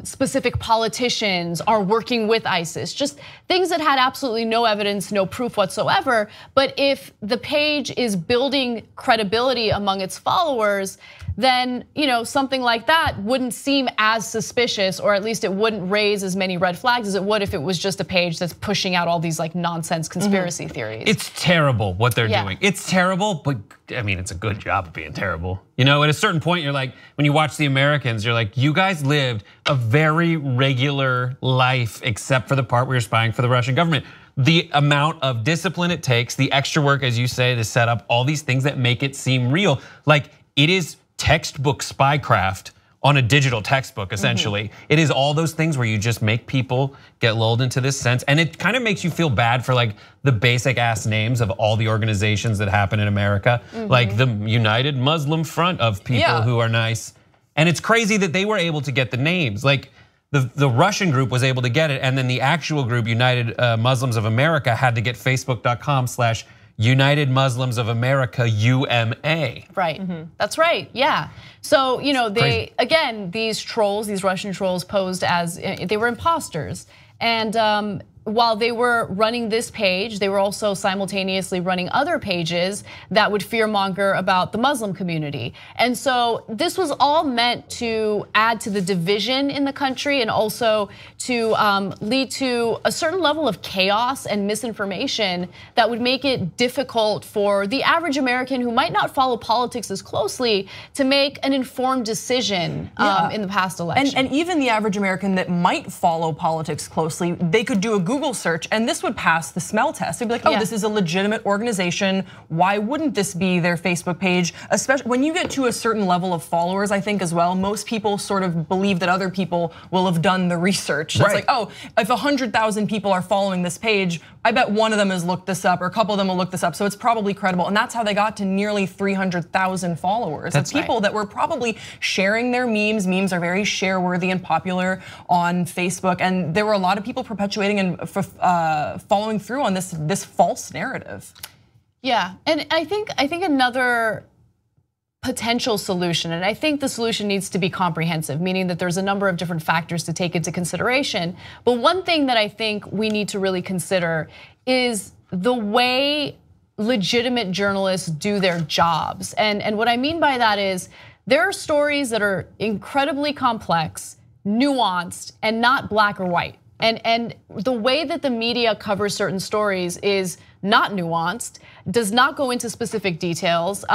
S1: Specific politicians are working with ISIS. Just things that had absolutely no evidence, no proof whatsoever. But if the page is building credibility among its followers, then something like that wouldn't seem as suspicious, or at least it wouldn't raise as many red flags as it would if it was just a page that's pushing out all these like nonsense conspiracy theories.
S7: It's terrible what they're doing. It's terrible, but I mean, it's a good job of being terrible. At a certain point, you're like, when you watch The Americans, you're like, you guys lived a very regular life, except for the part where you're spying for the Russian government. The amount of discipline it takes, the extra work, as you say, to set up all these things that make it seem real. Like, it is textbook spycraft on a digital textbook, essentially. It is all those things where you just make people get lulled into this sense. And it kind of makes you feel bad for like the basic ass names of all the organizations that happen in America. Like the United Muslim Front of people who are nice. And it's crazy that they were able to get the names. Like the Russian group was able to get it, and then the actual group, United Muslims of America, had to get facebook.com/United Muslims of America, UMA.
S1: Right, that's right, yeah. So, again, these trolls, these Russian trolls posed as, they were imposters. And while they were running this page, they were also simultaneously running other pages that would fearmonger about the Muslim community. And so this was all meant to add to the division in the country and also to lead to a certain level of chaos and misinformation that would make it difficult for the average American who might not follow politics as closely to make an informed decision in the past election.
S6: And even the average American that might follow politics closely, they could do a Google search and this would pass the smell test. They'd be like, oh, this is a legitimate organization. Why wouldn't this be their Facebook page? Especially when you get to a certain level of followers, I think as well, most people sort of believe that other people will have done the research. So it's like, oh, if 100,000 people are following this page, I bet one of them has looked this up or a couple of them will look this up. So it's probably credible. And that's how they got to nearly 300,000 followers. That's people that were probably sharing their memes. Memes are very share worthy and popular on Facebook. And there were a lot of people perpetuating and following through on this false narrative.
S1: Yeah, and I think another potential solution, and I think the solution needs to be comprehensive, meaning that there's a number of different factors to take into consideration. But one thing that I think we need to really consider is the way legitimate journalists do their jobs. And what I mean by that is there are stories that are incredibly complex, nuanced, and not black or white. And the way that the media covers certain stories is not nuanced, does not go into specific details,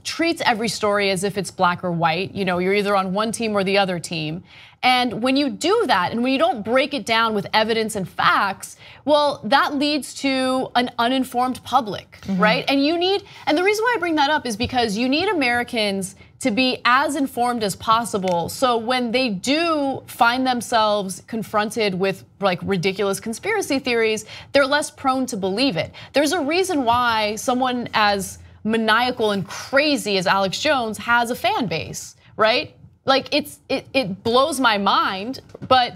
S1: treats every story as if it's black or white. You're either on one team or the other team. And when you do that, and when you don't break it down with evidence and facts, well, that leads to an uninformed public, right? And the reason why I bring that up is because you need Americans to be as informed as possible. So when they do find themselves confronted with like ridiculous conspiracy theories, they're less prone to believe it. There's a reason why someone as maniacal and crazy as Alex Jones has a fan base, right? Like it blows my mind, but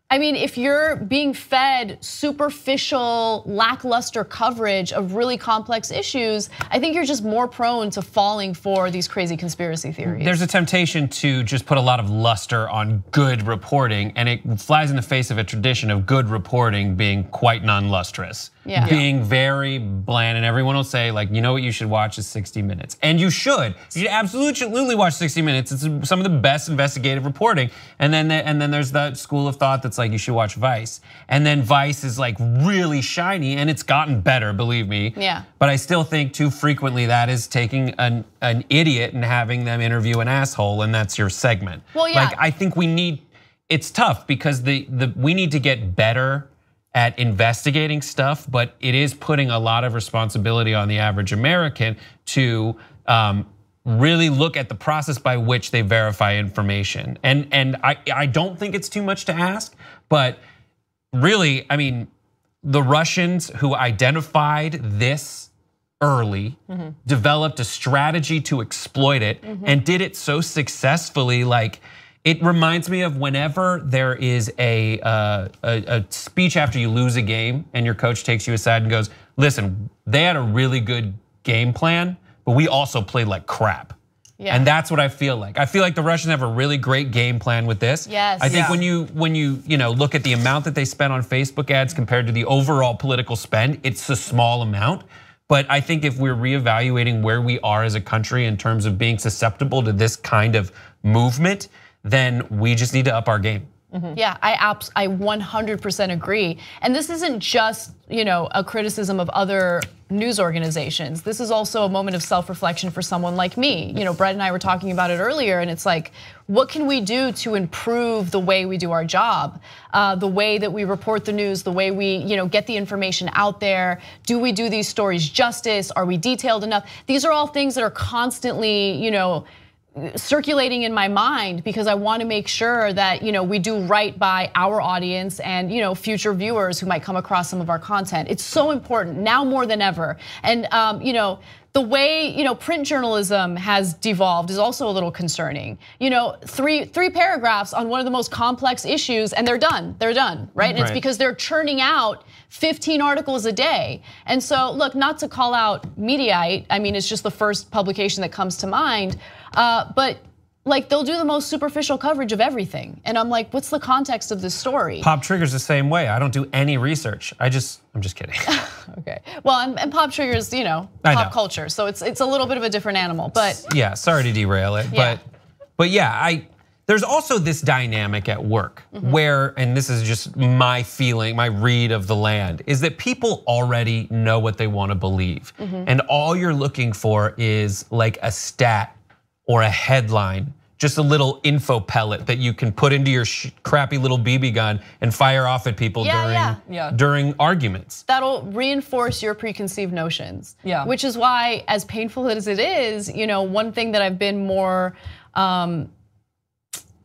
S1: I mean, if you're being fed superficial, lackluster coverage of really complex issues, I think you're just more prone to falling for these crazy conspiracy theories.
S7: There's a temptation to just put a lot of luster on good reporting, and it flies in the face of a tradition of good reporting being quite non-lustrous. Being very bland, and everyone will say like, you know what you should watch is 60 Minutes. And you should absolutely watch 60 Minutes. It's some of the best investigative reporting. And then there's that school of thought that's like, you should watch Vice. And then Vice is like really shiny, and it's gotten better, believe me.
S1: Yeah.
S7: But I still think too frequently that is taking an idiot and having them interview an asshole, and that's your segment.
S1: Well, yeah.
S7: Like I think it's tough because we need to get better at investigating stuff, but it is putting a lot of responsibility on the average American to really look at the process by which they verify information. And I don't think it's too much to ask, but really, I mean, the Russians who identified this early, developed a strategy to exploit it, and did it so successfully. Like, it reminds me of whenever there is a speech after you lose a game and your coach takes you aside and goes, listen, they had a really good game plan, but we also played like crap.
S1: Yeah.
S7: And that's what I feel like. I feel like the Russians have a really great game plan with this.
S1: Yes.
S7: I think when you look at the amount that they spent on Facebook ads compared to the overall political spend, it's a small amount. But I think if we're reevaluating where we are as a country in terms of being susceptible to this kind of movement, then we just need to up our game.
S1: Yeah, I 100% agree. And this isn't just, a criticism of other news organizations. This is also a moment of self-reflection for someone like me. Brett and I were talking about it earlier, and it's like, what can we do to improve the way we do our job? The way that we report the news, the way we get the information out there. Do we do these stories justice? Are we detailed enough? These are all things that are constantly, circulating in my mind, because I want to make sure that we do right by our audience and future viewers who might come across some of our content. It's so important now more than ever. And the way print journalism has devolved is also a little concerning. Three paragraphs on one of the most complex issues, and they're done. They're done, right? And it's because they're churning out 15 articles a day. And so, look, not to call out Mediaite, I mean, it's just the first publication that comes to mind, but like they'll do the most superficial coverage of everything. And I'm like, what's the context of this story?
S7: Pop Trigger's the same way. I don't do any research. I'm just kidding.
S1: Okay, well, and Pop Trigger's, pop culture, so it's a little bit of a different animal, but.
S7: Yeah, sorry to derail it, but yeah, there's also this dynamic at work where, and this is just my feeling, my read of the land, is that people already know what they want to believe. And all you're looking for is like a stat or a headline, just a little info pellet that you can put into your crappy little BB gun and fire off at people during arguments.
S1: That'll reinforce your preconceived notions.
S6: Yeah.
S1: Which is why, as painful as it is, one thing that I've been more, I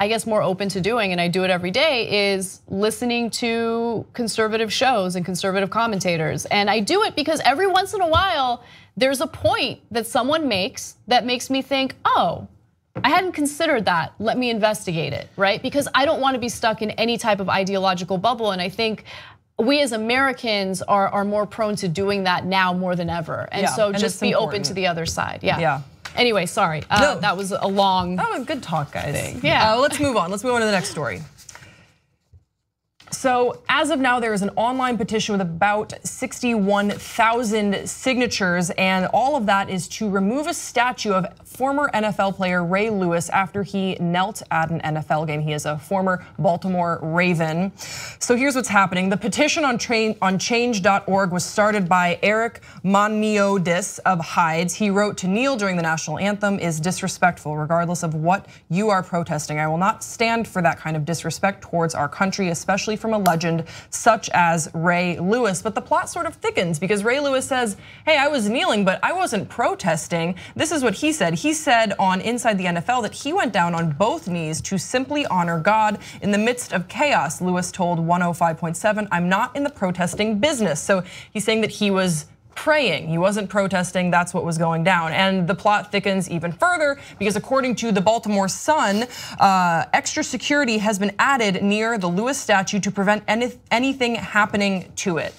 S1: guess, more open to doing, and I do it every day, is listening to conservative shows and conservative commentators. And I do it because every once in a while, there's a point that someone makes that makes me think, oh, I hadn't considered that, let me investigate it, right? Because I don't want to be stuck in any type of ideological bubble, and I think we as Americans are more prone to doing that now more than ever. And so just be open to the other side, yeah. Anyway, sorry, that was a long.
S6: That was good talk, guys.
S1: Yeah.
S6: Let's move on. Let's move on to the next story. So as of now, there is an online petition with about 61,000 signatures, and all of that is to remove a statue of former NFL player Ray Lewis after he knelt at an NFL game. He is a former Baltimore Raven. So here's what's happening. The petition on change.org was started by Eric Monmiodis of Hides. He wrote, "To kneel during the national anthem is disrespectful, regardless of what you are protesting. I will not stand for that kind of disrespect towards our country, especially from a legend such as Ray Lewis." But the plot sort of thickens because Ray Lewis says, hey, I was kneeling, but I wasn't protesting. This is what he said. He said on Inside the NFL that he went down on both knees to simply honor God in the midst of chaos. Lewis told 105.7, "I'm not in the protesting business." So he's saying that he was praying. He wasn't protesting. That's what was going down. And the plot thickens even further because according to the Baltimore Sun, extra security has been added near the Lewis statue to prevent anything happening to it.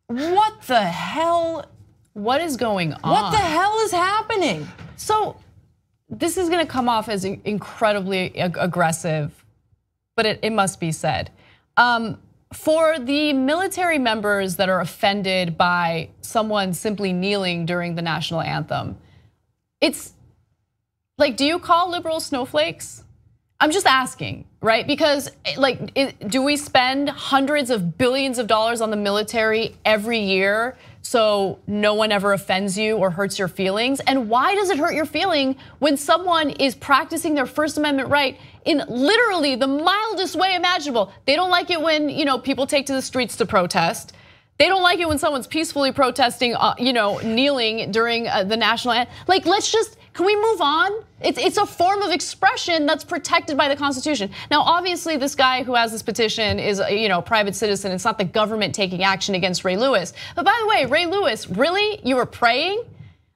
S6: What the hell?
S1: What is going on?
S6: What the hell is happening?
S1: So this is gonna come off as incredibly aggressive, but it must be said. For the military members that are offended by someone simply kneeling during the national anthem, it's like, do you call liberals snowflakes? I'm just asking, right? Because do we spend hundreds of billions of dollars on the military every year so no one ever offends you or hurts your feelings? And why does it hurt your feeling when someone is practicing their First Amendment right in literally the mildest way imaginable? They don't like it when people take to the streets to protest. They don't like it when someone's peacefully protesting, kneeling during the national anthem. Like, can we move on? It's a form of expression that's protected by the Constitution. Now, obviously, this guy who has this petition is a private citizen. It's not the government taking action against Ray Lewis. But by the way, Ray Lewis, really? You were praying?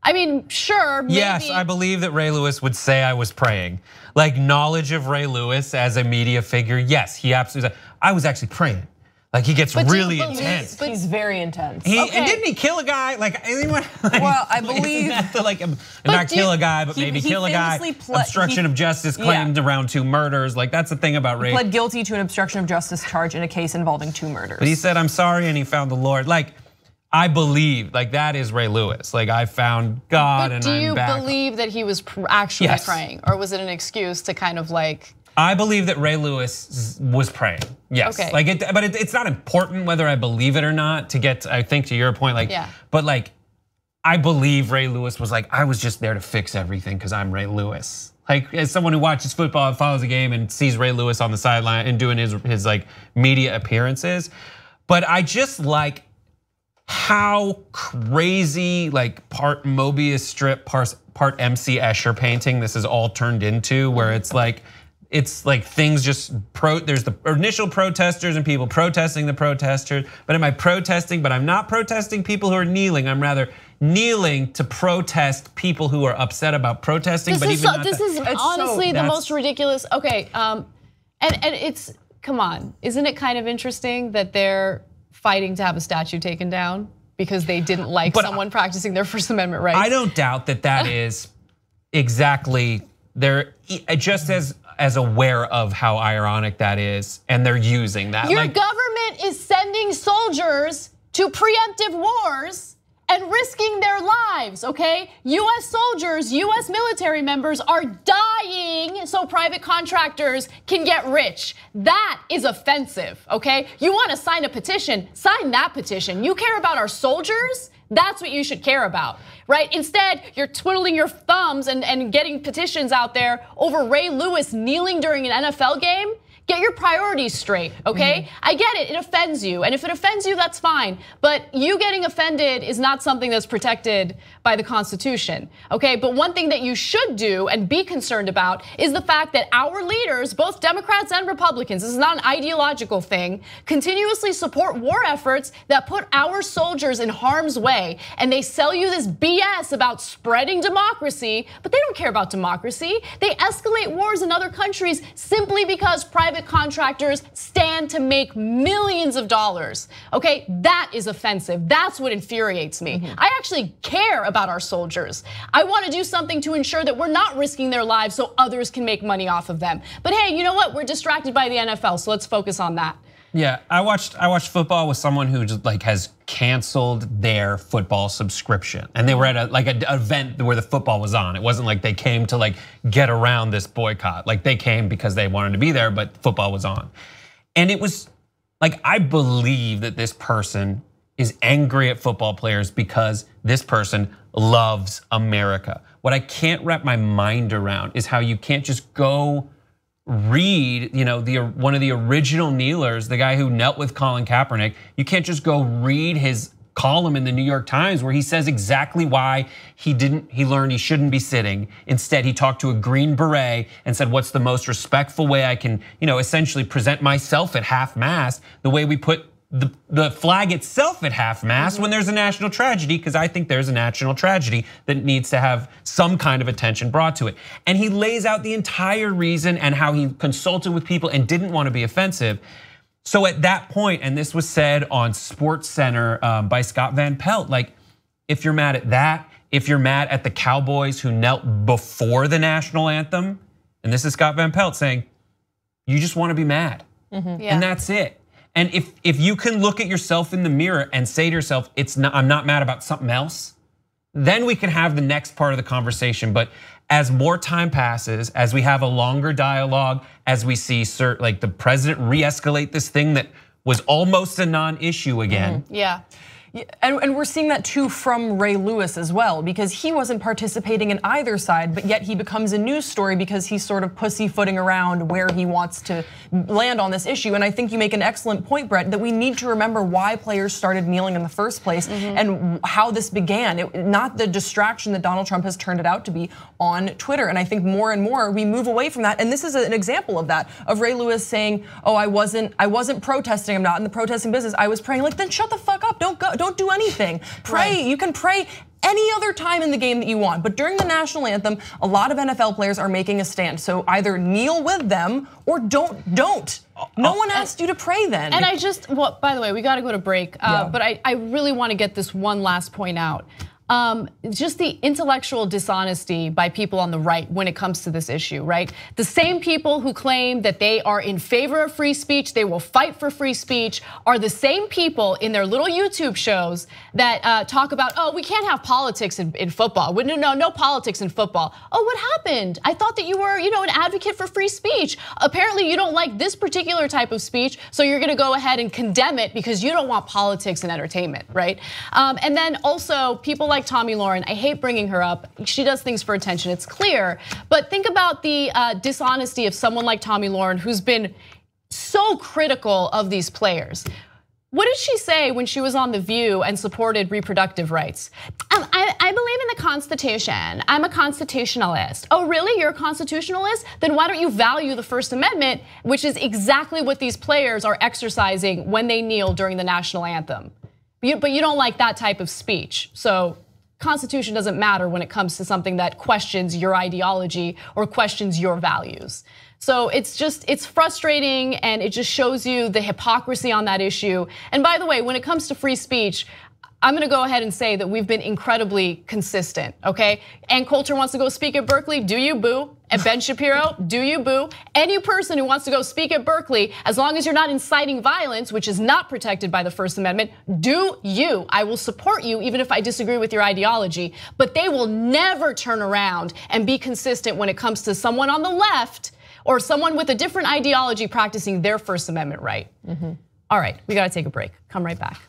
S1: I mean, sure, maybe.
S7: Yes, I believe that Ray Lewis would say I was praying. Like, knowledge of Ray Lewis as a media figure, yes, he absolutely, I was actually praying. Like, he gets really intense.
S6: He's very intense.
S7: And didn't he kill a guy? Like, anyone?
S6: Well, I believe
S7: not kill a guy, but maybe kill a guy. Obstruction of justice claimed around 2 murders. Like, that's the thing about Ray.
S6: He pled guilty to an obstruction of justice charge in a case involving 2 murders.
S7: But he said, "I'm sorry," and he found the Lord. Like, I believe, like, that is Ray Lewis. Like, I found God and I'm back.
S1: Do you believe that he was actually praying, or was it an excuse to kind of like?
S7: I believe that Ray Lewis was praying. Yes,
S1: okay.
S7: But it's not important whether I believe it or not to get. I think to your point, but I believe Ray Lewis was like, I was just there to fix everything because I'm Ray Lewis. Like, as someone who watches football and follows the game and sees Ray Lewis on the sideline and doing his like media appearances, but I just like how crazy, like, part Mobius strip, part MC Escher painting this is all turned into, where it's like things just there's the initial protesters and people protesting the protesters. But am I protesting? But I'm not protesting people who are kneeling. I'm rather kneeling to protest people who are upset about protesting.
S1: This is honestly the most ridiculous. Okay, and it's, come on, isn't it kind of interesting that they're fighting to have a statue taken down because they didn't like someone practicing their First Amendment rights?
S7: I don't doubt that is exactly, they're just as aware of how ironic that is, and they're using that.
S1: Your government is sending soldiers to preemptive wars and risking their lives, okay? US soldiers, US military members are dying so private contractors can get rich. That is offensive, okay? You wanna sign a petition, sign that petition. You care about our soldiers? That's what you should care about, right? Instead, you're twiddling your thumbs and getting petitions out there over Ray Lewis kneeling during an NFL game. Get your priorities straight, okay? I get it offends you, and if it offends you, that's fine. But you getting offended is not something that's protected by the Constitution, okay? But one thing that you should do and be concerned about is the fact that our leaders, both Democrats and Republicans, this is not an ideological thing, continuously support war efforts that put our soldiers in harm's way. And they sell you this BS about spreading democracy, but they don't care about democracy. They escalate wars in other countries simply because private contractors stand to make millions of dollars, okay? That is offensive. That's what infuriates me. I actually care about our soldiers. I want to do something to ensure that we're not risking their lives so others can make money off of them. But hey, you know what? We're distracted by the NFL, so let's focus on that.
S7: 100%. Yeah, I watched football with someone who just like has canceled their football subscription, and they were at an event where the football was on. It wasn't like they came to like get around this boycott. Like they came because they wanted to be there, but football was on. And it was like, I believe that this person is angry at football players because this person loves America. What I can't wrap my mind around is how you can't just go read, one of the original kneelers, the guy who knelt with Colin Kaepernick. You can't just go read his column in the New York Times where he says exactly why he learned he shouldn't be sitting. Instead, he talked to a Green Beret and said, what's the most respectful way I can, essentially present myself at half-mast, the way we put the flag itself at half-mast when there's a national tragedy, because I think there's a national tragedy that needs to have some kind of attention brought to it. And he lays out the entire reason and how he consulted with people and didn't want to be offensive. So at that point, and this was said on Sports Center by Scott Van Pelt, like, if you're mad at that, if you're mad at the Cowboys who knelt before the national anthem, and this is Scott Van Pelt saying, you just want to be mad, and that's it. And if you can look at yourself in the mirror and say to yourself, I'm not mad about something else, then we can have the next part of the conversation. But as more time passes, as we have a longer dialogue, as we see like the president re-escalate this thing that was almost a non-issue again.
S1: Yeah.
S6: And we're seeing that too from Ray Lewis as well, because he wasn't participating in either side, but yet he becomes a news story because he's sort of pussyfooting around where he wants to land on this issue. And I think you make an excellent point, Brett, that we need to remember why players started kneeling in the first place and how this began. Not the distraction that Donald Trump has turned it out to be on Twitter. And I think more and more we move away from that. And this is an example of that, of Ray Lewis saying, oh, I wasn't protesting, I'm not in the protesting business, I was praying. Like, then shut the fuck up, don't do anything. Pray, you can pray any other time in the game that you want. But during the national anthem, a lot of NFL players are making a stand. So either kneel with them or don't. No one asked you to pray then.
S1: And well, by the way, we gotta go to break. But I really wanna get this one last point out. Just the intellectual dishonesty by people on the right when it comes to this issue, right? The same people who claim that they are in favor of free speech, they will fight for free speech, are the same people in their little YouTube shows that talk about, oh, we can't have politics in football. No politics in football. Oh, what happened? I thought that you were, an advocate for free speech. Apparently you don't like this particular type of speech, so you're gonna go ahead and condemn it because you don't want politics and entertainment, right? And then also people like Tomi Lahren, I hate bringing her up. She does things for attention, it's clear. But think about the dishonesty of someone like Tomi Lahren, who's been so critical of these players. What did she say when she was on The View and supported reproductive rights? I believe in the Constitution. I'm a constitutionalist. Oh, really? You're a constitutionalist? Then why don't you value the First Amendment, which is exactly what these players are exercising when they kneel during the national anthem. But you don't like that type of speech. So Constitution doesn't matter when it comes to something that questions your ideology or questions your values. So it's frustrating, and it just shows you the hypocrisy on that issue. And by the way, when it comes to free speech, I'm gonna go ahead and say that we've been incredibly consistent, okay? Ann Coulter wants to go speak at Berkeley, do you, boo? And Ben Shapiro, do you, boo? Any person who wants to go speak at Berkeley, as long as you're not inciting violence, which is not protected by the First Amendment, do you. I will support you even if I disagree with your ideology, but they will never turn around and be consistent when it comes to someone on the left or someone with a different ideology practicing their First Amendment right. All right, we gotta take a break. Come right back.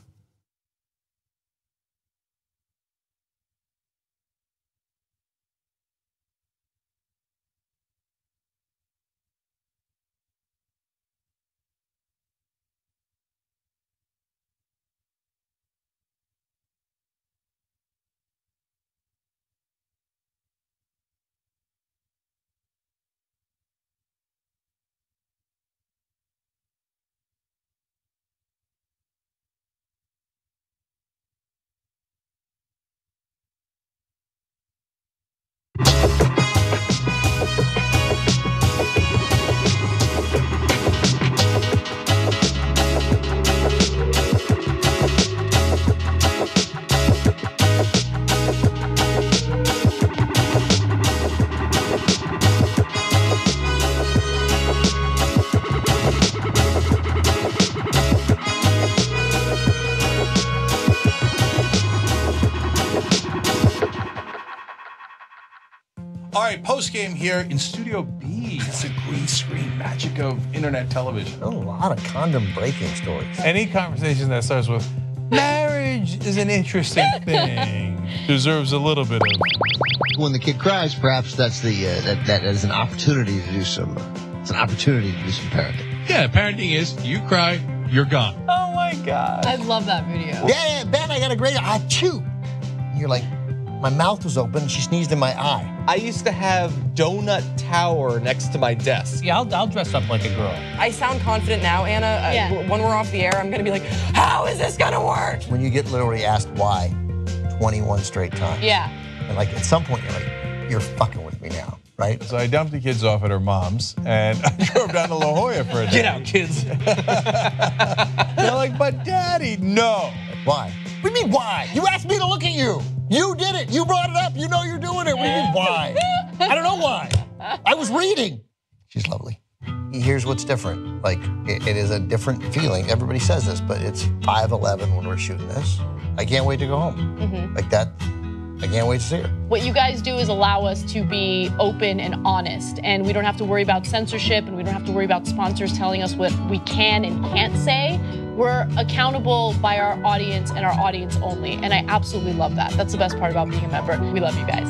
S10: game here in Studio B. It's a green screen magic of internet television.
S16: A lot of condom breaking stories.
S10: Any conversation that starts with marriage is an interesting thing deserves a little bit of.
S8: When the kid cries, perhaps that's that is an opportunity to do some. It's an opportunity to do some parenting.
S20: Yeah, parenting is you cry, you're gone.
S6: Oh my God.
S1: I love that video.
S8: Yeah, Ben, I got a great achoo. You're like, my mouth was open, she sneezed in my eye.
S19: I used to have Donut Tower next to my desk.
S9: Yeah, I'll dress up like a girl.
S6: I sound confident now, Anna.
S1: Yeah.
S6: When we're off the air, I'm gonna be like, how is this gonna work?
S8: When you get literally asked why 21 straight times.
S1: Yeah.
S8: And like at some point you're like, you're fucking with me now, right?
S10: So I dumped the kids off at her mom's and I drove down to La Jolla for a day.
S9: Get out, kids.
S10: They're like, but Daddy, no.
S8: Why? What do you mean why? You asked me to look at you. You did it. You brought it up. You know you're doing it. What do you mean why? I don't know why. I was reading. She's lovely. Here's what's different. Like, it is a different feeling. Everybody says this, but it's 5:11 when we're shooting this. I can't wait to go home. Like that, I can't wait to see her.
S1: What you guys do is allow us to be open and honest, and we don't have to worry about censorship, and we don't have to worry about sponsors telling us what we can and can't say. We're accountable by our audience and our audience only, and I absolutely love that. That's the best part about being a member. We love you guys.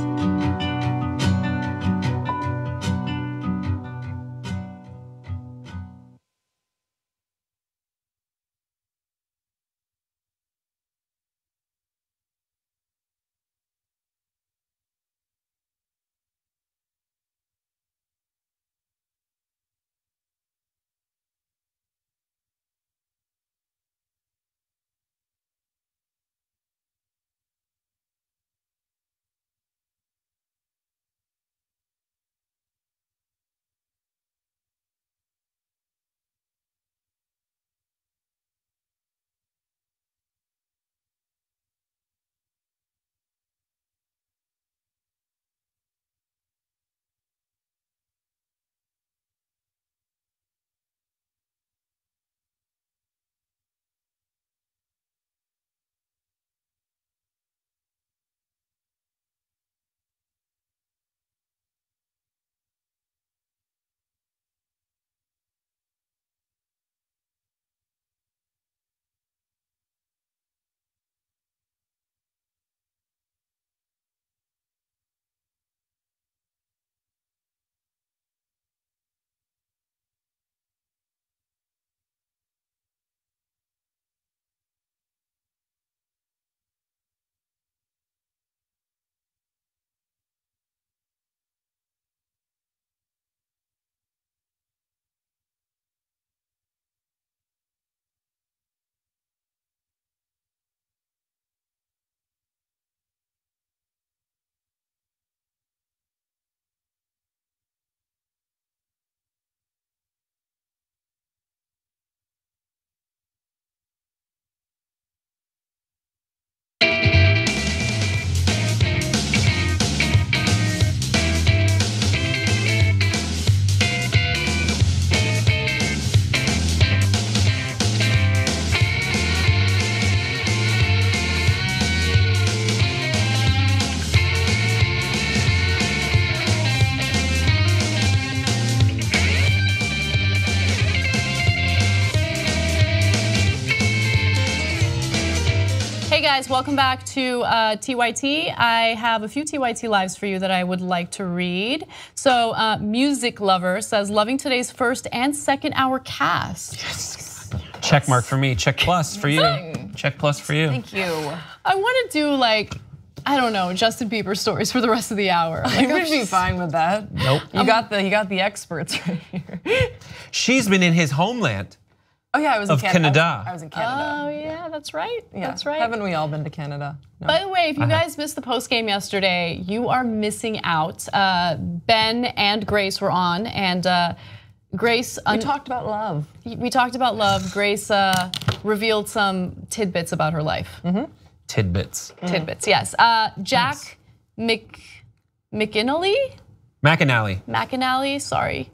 S1: Hey guys, welcome back to TYT. I have a few TYT lives for you that I would like to read. So Music Lover says, loving today's first and second hour cast.
S7: Yes. Check mark for me, check plus for you. Check plus for you.
S1: Thank you. I want to do like, I don't know, Justin Bieber stories for the rest of the hour.
S6: Like, I would be fine with that.
S7: Nope.
S6: You got the experts right here.
S7: She's been in his homeland.
S6: Oh yeah, I was
S7: of
S6: in Canada.
S7: Canada.
S6: I was in Canada.
S1: Oh yeah, that's right.
S6: Yeah.
S1: That's right.
S6: Haven't we all been to Canada? No.
S1: By the way, if you guys missed the post game yesterday, you are missing out. Ben and Grace were on, and Grace.
S6: We talked about love.
S1: We talked about love. Grace revealed some tidbits about her life.
S7: Tidbits.
S1: Tidbits, yes. Jack McInally. McAnally, sorry,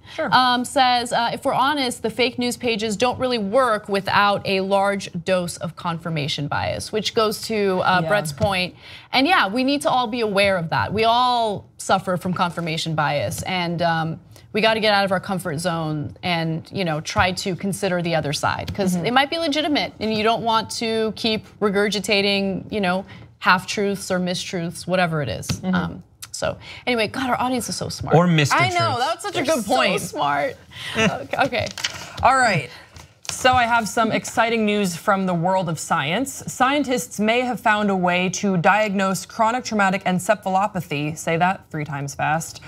S1: says, if we're honest, the fake news pages don't really work without a large dose of confirmation bias, which goes to Brett's point. And yeah, we need to all be aware of that. We all suffer from confirmation bias, and we got to get out of our comfort zone and try to consider the other side, because it might be legitimate, and you don't want to keep regurgitating half truths or mistruths, whatever it is. So anyway, God, our audience is so smart.
S7: Or Mr.
S6: I know, that's such a good point.
S1: So smart. Okay.
S6: All right. So I have some exciting news from the world of science. Scientists may have found a way to diagnose chronic traumatic encephalopathy, say that 3 times fast,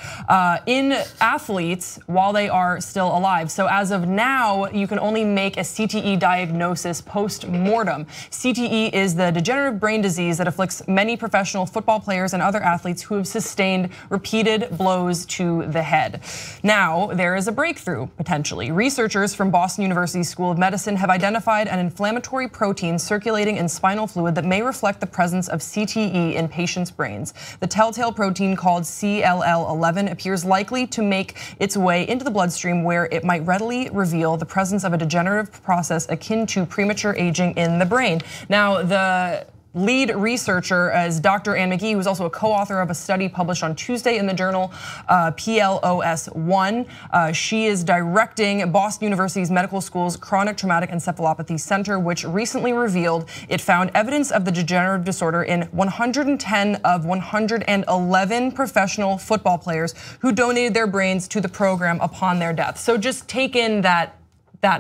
S6: in athletes while they are still alive. So as of now, you can only make a CTE diagnosis post-mortem. CTE is the degenerative brain disease that afflicts many professional football players and other athletes who have sustained repeated blows to the head. Now, there is a breakthrough, potentially. Researchers from Boston University School of Medicine have identified an inflammatory protein circulating in spinal fluid that may reflect the presence of CTE in patients' brains. The telltale protein, called CLL11, appears likely to make its way into the bloodstream, where it might readily reveal the presence of a degenerative process akin to premature aging in the brain. Now, the lead researcher is Dr. Anne McGee, who's also a co-author of a study published on Tuesday in the journal PLOS1. She is directing Boston University's Medical School's Chronic Traumatic Encephalopathy Center, which recently revealed it found evidence of the degenerative disorder in 110 of 111 professional football players who donated their brains to the program upon their death. So just take in that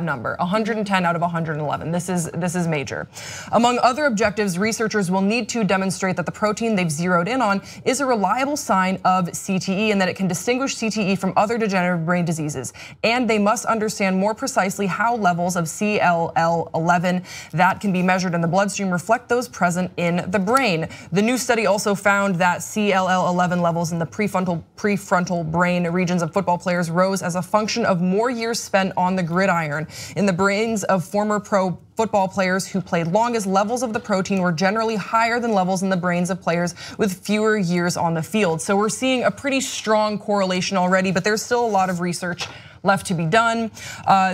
S6: number, 110 out of 111. This is major. Among other objectives, researchers will need to demonstrate that the protein they've zeroed in on is a reliable sign of CTE and that it can distinguish CTE from other degenerative brain diseases. And they must understand more precisely how levels of CLL11 that can be measured in the bloodstream reflect those present in the brain. The new study also found that CLL11 levels in the prefrontal brain regions of football players rose as a function of more years spent on the gridiron. In the brains of former pro football players who played longest, levels of the protein were generally higher than levels in the brains of players with fewer years on the field. So we're seeing a pretty strong correlation already, but there's still a lot of research left to be done.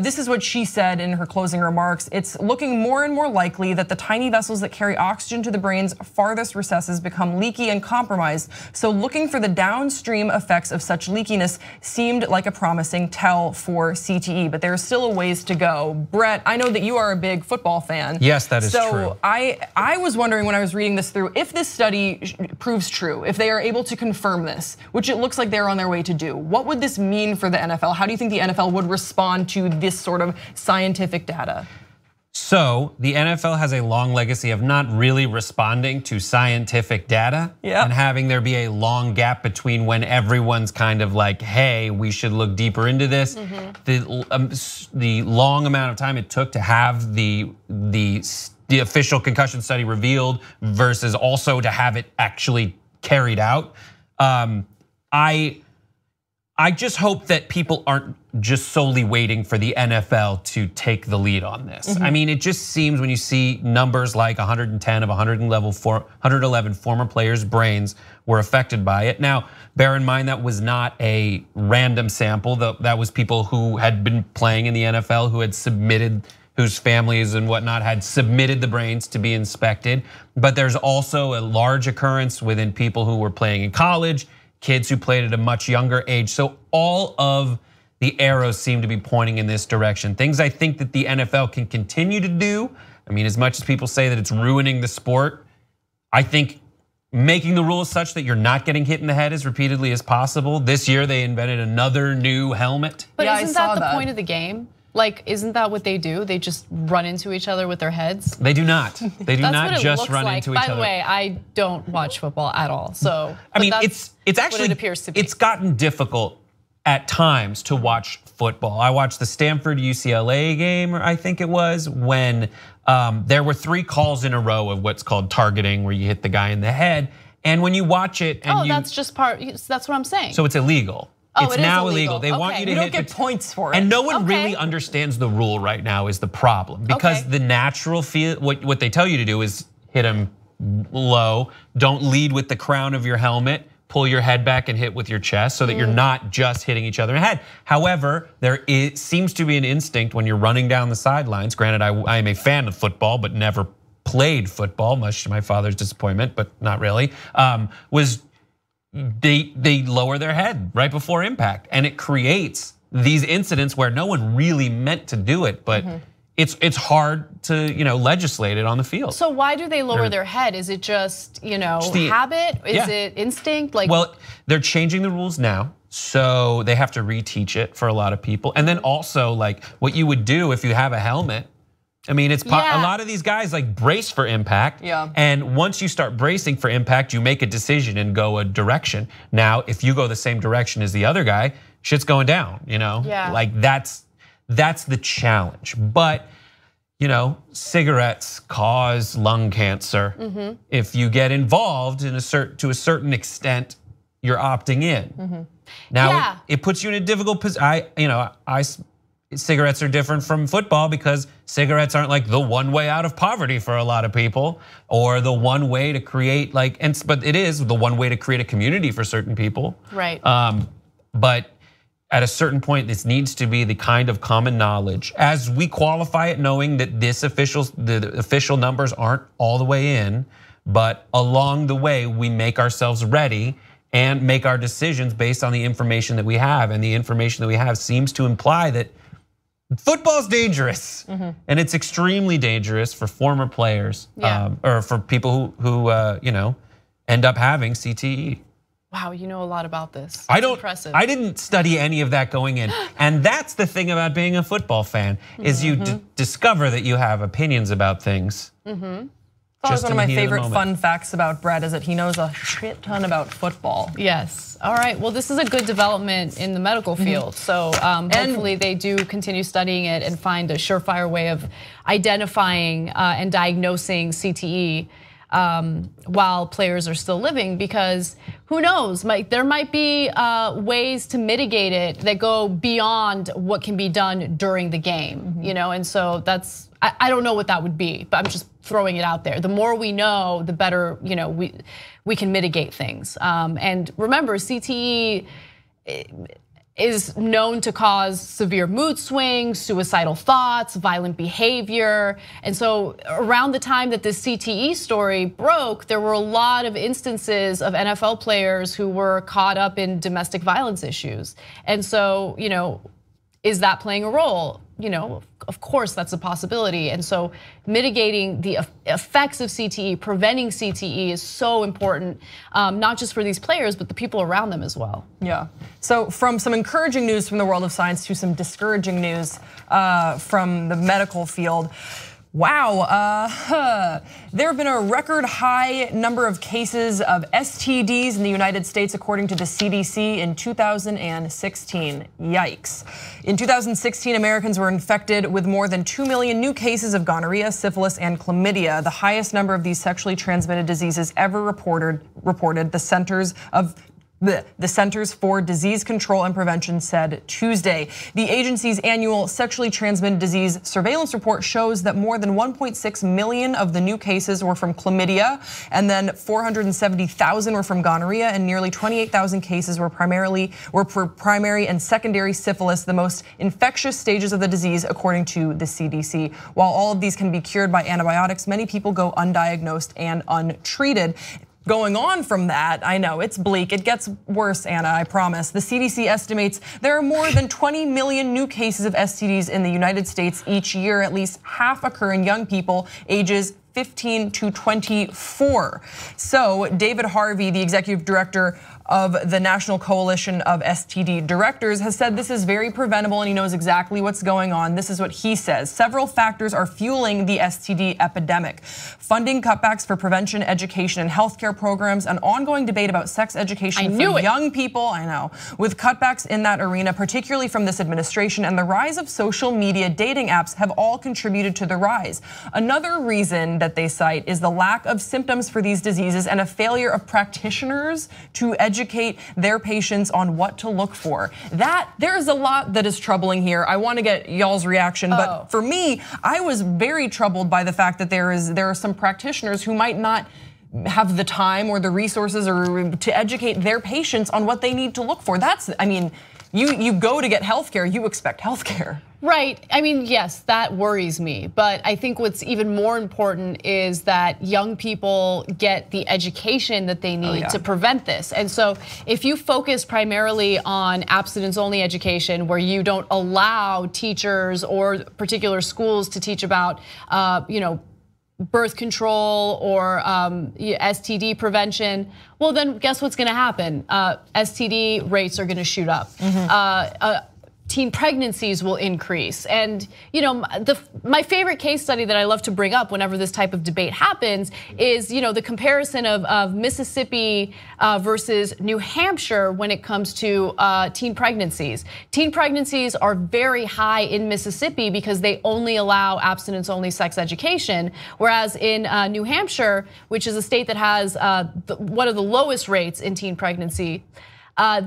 S6: This is what she said in her closing remarks. It's looking more and more likely that the tiny vessels that carry oxygen to the brain's farthest recesses become leaky and compromised. So looking for the downstream effects of such leakiness seemed like a promising tell for CTE, but there's still a ways to go. Brett, I know that you are a big football fan.
S7: Yes, that is true.
S6: So I was wondering when I was reading this through, if this study proves true, if they are able to confirm this, which it looks like they're on their way to do, what would this mean for the NFL? How do you think the NFL would respond to this sort of scientific data?
S7: So the NFL has a long legacy of not really responding to scientific data and having there be a long gap between when everyone's kind of like, hey, we should look deeper into this. The long amount of time it took to have the official concussion study revealed versus also to have it actually carried out. I just hope that people aren't just solely waiting for the NFL to take the lead on this. I mean, it just seems when you see numbers like 110 of 111 former players' brains were affected by it. Now, bear in mind that was not a random sample. That was people who had been playing in the NFL, who had submitted, whose families and whatnot had submitted the brains to be inspected. But there's also a large occurrence within people who were playing in college, kids who played at a much younger age. So all of the arrows seem to be pointing in this direction. Things I think that the NFL can continue to do. I mean, as much as people say that it's ruining the sport, I think making the rules such that you're not getting hit in the head as repeatedly as possible. This year they invented another new helmet.
S1: But isn't that the point of the game? Like, isn't that what they do? They just run into each other with their heads?
S7: They do not. They do not just run into each other.
S1: By the way, I don't watch football at all. So
S7: I mean, it's actually
S1: what it appears to be.
S7: It's gotten difficult at times to watch football. I watched the Stanford UCLA game, or I think it was, when there were 3 calls in a row of what's called targeting, where you hit the guy in the head. And when you watch it, and
S1: that's just that's what I'm saying.
S7: So it's illegal.
S1: Oh,
S7: it's now illegal. They want you to hit.
S6: You don't get points for it.
S7: And no one really understands the rule right now is the problem, because the natural feel, what they tell you to do is hit him low, don't lead with the crown of your helmet, pull your head back and hit with your chest so that you're not just hitting each other in the head. However, seems to be an instinct when you're running down the sidelines. Granted, I am a fan of football, but never played football, much to my father's disappointment, but not really. Was they lower their head right before impact, and it creates these incidents where no one really meant to do it, but it's hard to legislate it on the field.
S1: So why do they lower their head? Is it just habit? Is it instinct?
S7: Well, they're changing the rules now, so they have to reteach it for a lot of people. And then also, like, what you would do if you have a helmet. I mean, a lot of these guys like brace for impact.
S6: Yeah.
S7: And once you start bracing for impact, you make a decision and go a direction. Now, if you go the same direction as the other guy, shit's going down.
S1: Yeah.
S7: Like that's the challenge. But cigarettes cause lung cancer. If you get involved to a certain extent, you're opting in. Now it puts you in a difficult position. Cigarettes are different from football because cigarettes aren't like the one way out of poverty for a lot of people, or the one way to create but it is the one way to create a community for certain people.
S1: Right.
S7: But at a certain point, this needs to be the kind of common knowledge as we qualify it, knowing that the official numbers aren't all the way in, but along the way we make ourselves ready and make our decisions based on the information that we have, and the information that we have seems to imply that football's dangerous, and it's extremely dangerous for former players, or for people who end up having CTE.
S1: Wow, you know a lot about this.
S7: Impressive. I didn't study any of that going in, and that's the thing about being a football fan is you discover that you have opinions about things.
S6: One of my favorite fun facts about Brett is that he knows a shit ton about football.
S1: Yes. All right. Well, this is a good development in the medical field. So hopefully they do continue studying it and find a surefire way of identifying and diagnosing CTE while players are still living, because who knows, there might be ways to mitigate it that go beyond what can be done during the game, and so that's, I don't know what that would be, but I'm just throwing it out there. The more we know, the better, we can mitigate things. And remember, CTE is known to cause severe mood swings, suicidal thoughts, violent behavior. And so around the time that this CTE story broke, there were a lot of instances of NFL players who were caught up in domestic violence issues. And so, is that playing a role? Of course that's a possibility. And so mitigating the effects of CTE, preventing CTE is so important, not just for these players, but the people around them as well.
S6: Yeah, so from some encouraging news from the world of science to some discouraging news from the medical field. Wow, there have been a record high number of cases of STDs in the United States, according to the CDC, in 2016. Yikes. In 2016, Americans were infected with more than 2 million new cases of gonorrhea, syphilis, and chlamydia, the highest number of these sexually transmitted diseases ever reported. The Centers for Disease Control and Prevention said Tuesday. The agency's annual sexually transmitted disease surveillance report shows that more than 1.6 million of the new cases were from chlamydia, and then 470,000 were from gonorrhea, and nearly 28,000 cases were for primary and secondary syphilis, the most infectious stages of the disease, according to the CDC. While all of these can be cured by antibiotics, many people go undiagnosed and untreated. Going on from that, I know it's bleak. It gets worse, Anna, I promise. The CDC estimates there are more than 20 million new cases of STDs in the United States each year. At least half occur in young people ages 15 to 24. So David Harvey, the executive director of the National Coalition of STD Directors, has said this is very preventable and he knows exactly what's going on. This is what he says. Several factors are fueling the STD epidemic. Funding cutbacks for prevention, education, and healthcare programs, an ongoing debate about sex education for young people, with cutbacks in that arena, particularly from this administration, and the rise of social media dating apps have all contributed to the rise. Another reason that they cite is the lack of symptoms for these diseases and a failure of practitioners to educate their patients on what to look for. There's a lot that is troubling here. I want to get y'all's reaction, but for me, I was very troubled by the fact that there are some practitioners who might not have the time or the resources or to educate their patients on what they need to look for. That's, I mean, you go to get healthcare, you expect healthcare.
S1: Right, I mean, yes, that worries me. But I think what's even more important is that young people get the education that they need to prevent this. And so if you focus primarily on abstinence-only education, where you don't allow teachers or particular schools to teach about, birth control or STD prevention, well then guess what's gonna happen? STD rates are gonna shoot up. Teen pregnancies will increase. And my favorite case study that I love to bring up whenever this type of debate happens is the comparison of Mississippi versus New Hampshire when it comes to teen pregnancies. Teen pregnancies are very high in Mississippi because they only allow abstinence-only sex education, whereas in New Hampshire, which is a state that has one of the lowest rates in teen pregnancy,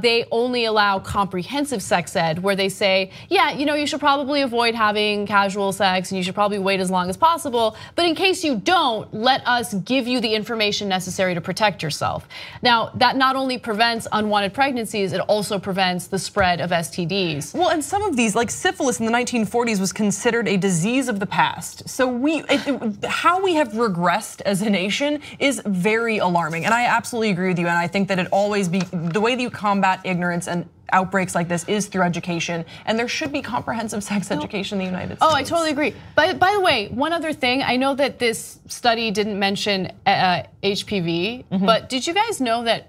S1: they only allow comprehensive sex ed, where they say, yeah, you should probably avoid having casual sex and you should probably wait as long as possible. But in case you don't, let us give you the information necessary to protect yourself. Now, that not only prevents unwanted pregnancies, it also prevents the spread of STDs.
S6: Well, and some of ththese, like syphilis in the 1940s, was considered a disease of the past. So how we have regressed as a nation is very alarming. And I absolutely agree with you. And I think that it always be the way that you combat ignorance and outbreaks like this is through education, and there should be comprehensive sex education in the United States.
S1: Oh, I totally agree. By the way, one other thing, I know that this study didn't mention HPV, but did you guys know that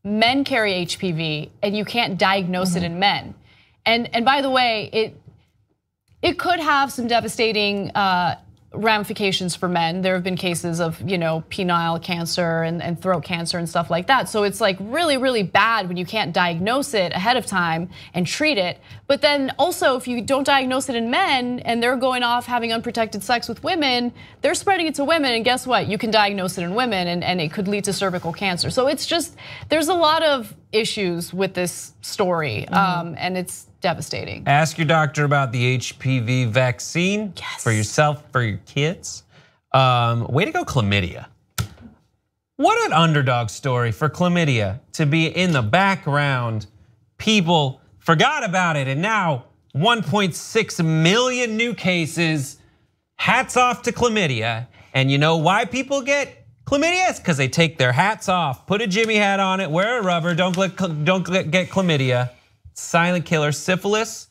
S1: men carry HPV and you can't diagnose it in men? And by the way, it could have some devastating ramifications for men. There have been cases of penile cancer and throat cancer and stuff like that. So it's like really, really bad when you can't diagnose it ahead of time and treat it. But then also, if you don't diagnose it in men and they're going off having unprotected sex with women, they're spreading it to women, and guess what? You can diagnose it in women and it could lead to cervical cancer. So it's just, there's a lot of issues with this story, and it's devastating.
S7: Ask your doctor about the HPV vaccine for yourself, for your kids. Way to go, chlamydia. What an underdog story for chlamydia to be in the background. People forgot about it, and now 1.6 million new cases. Hats off to chlamydia. And you know why people get chlamydia? It's because they take their hats off, put a Jimmy hat on it, wear a rubber, don't get chlamydia. Silent killer. Syphilis,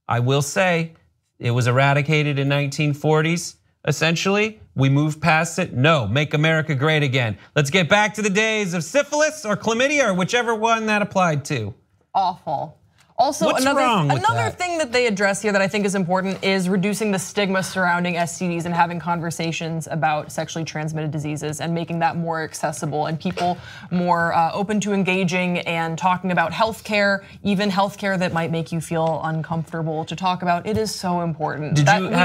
S7: I will say, it was eradicated in 1940s, essentially. We moved past it. No, make America great again. Let's get back to the days of syphilis or chlamydia or whichever one that applied to.
S6: Awful. Also, another thing that they address here that I think is important is reducing the stigma surrounding STDs and having conversations about sexually transmitted diseases and making that more accessible and people more open to engaging and talking about healthcare, even healthcare that might make you feel uncomfortable to talk about. It is so important.